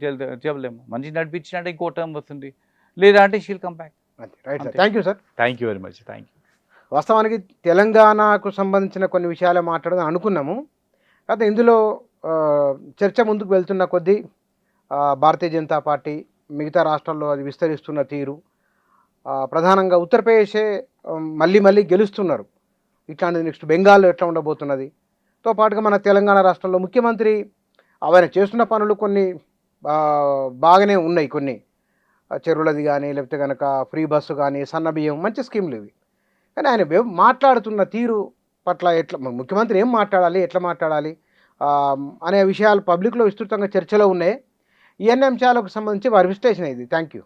చెప్పలేము. మంచి నడిపించినట్టే ఇంకో టర్మ్ వస్తుంది, లేదా అంటే she'll come back. Thank you sir. Thank you very much. Thank you. వాస్తవానికి తెలంగాణకు సంబంధించిన కొన్ని విషయాలే మాట్లాడదాం అనుకున్నాము, అయితే ఇందులో చర్చ ముందుకు వెళ్తున్న కొద్దీ భారతీయ జనతా పార్టీ మిగతా రాష్ట్రాల్లో అది విస్తరిస్తున్న తీరు, ప్రధానంగా ఉత్తరప్రదేశే మళ్ళీ మళ్ళీ గెలుస్తున్నారు. ఇట్లాంటిది నెక్స్ట్ బెంగాల్ ఎట్లా ఉండబోతున్నది. తో పాటుగా మన తెలంగాణ రాష్ట్రంలో ముఖ్యమంత్రి ఆయన చేస్తున్న పనులు కొన్ని బాగానే ఉన్నాయి కొన్ని. చెరువులది గానీ, లేకపోతే గనక ఫ్రీ బస్సు గానీ, సన్నబియ్యం మంచి స్కీమ్‌లు ఇవి. కానీ ఆయన మాట్లాడుతున్న తీరు పట్ల ఎట్లా ముఖ్యమంత్రి ఏం మాట్లాడాలి? ఎట్లా మాట్లాడాలి? అనే విషయాలు పబ్లిక్‌లో విస్తృతంగా చర్చలో ఉన్నాయి. ఇయన్నీ అంశాలకు సంబంధించి వారి విశ్లేషణ ఇది. Thank you.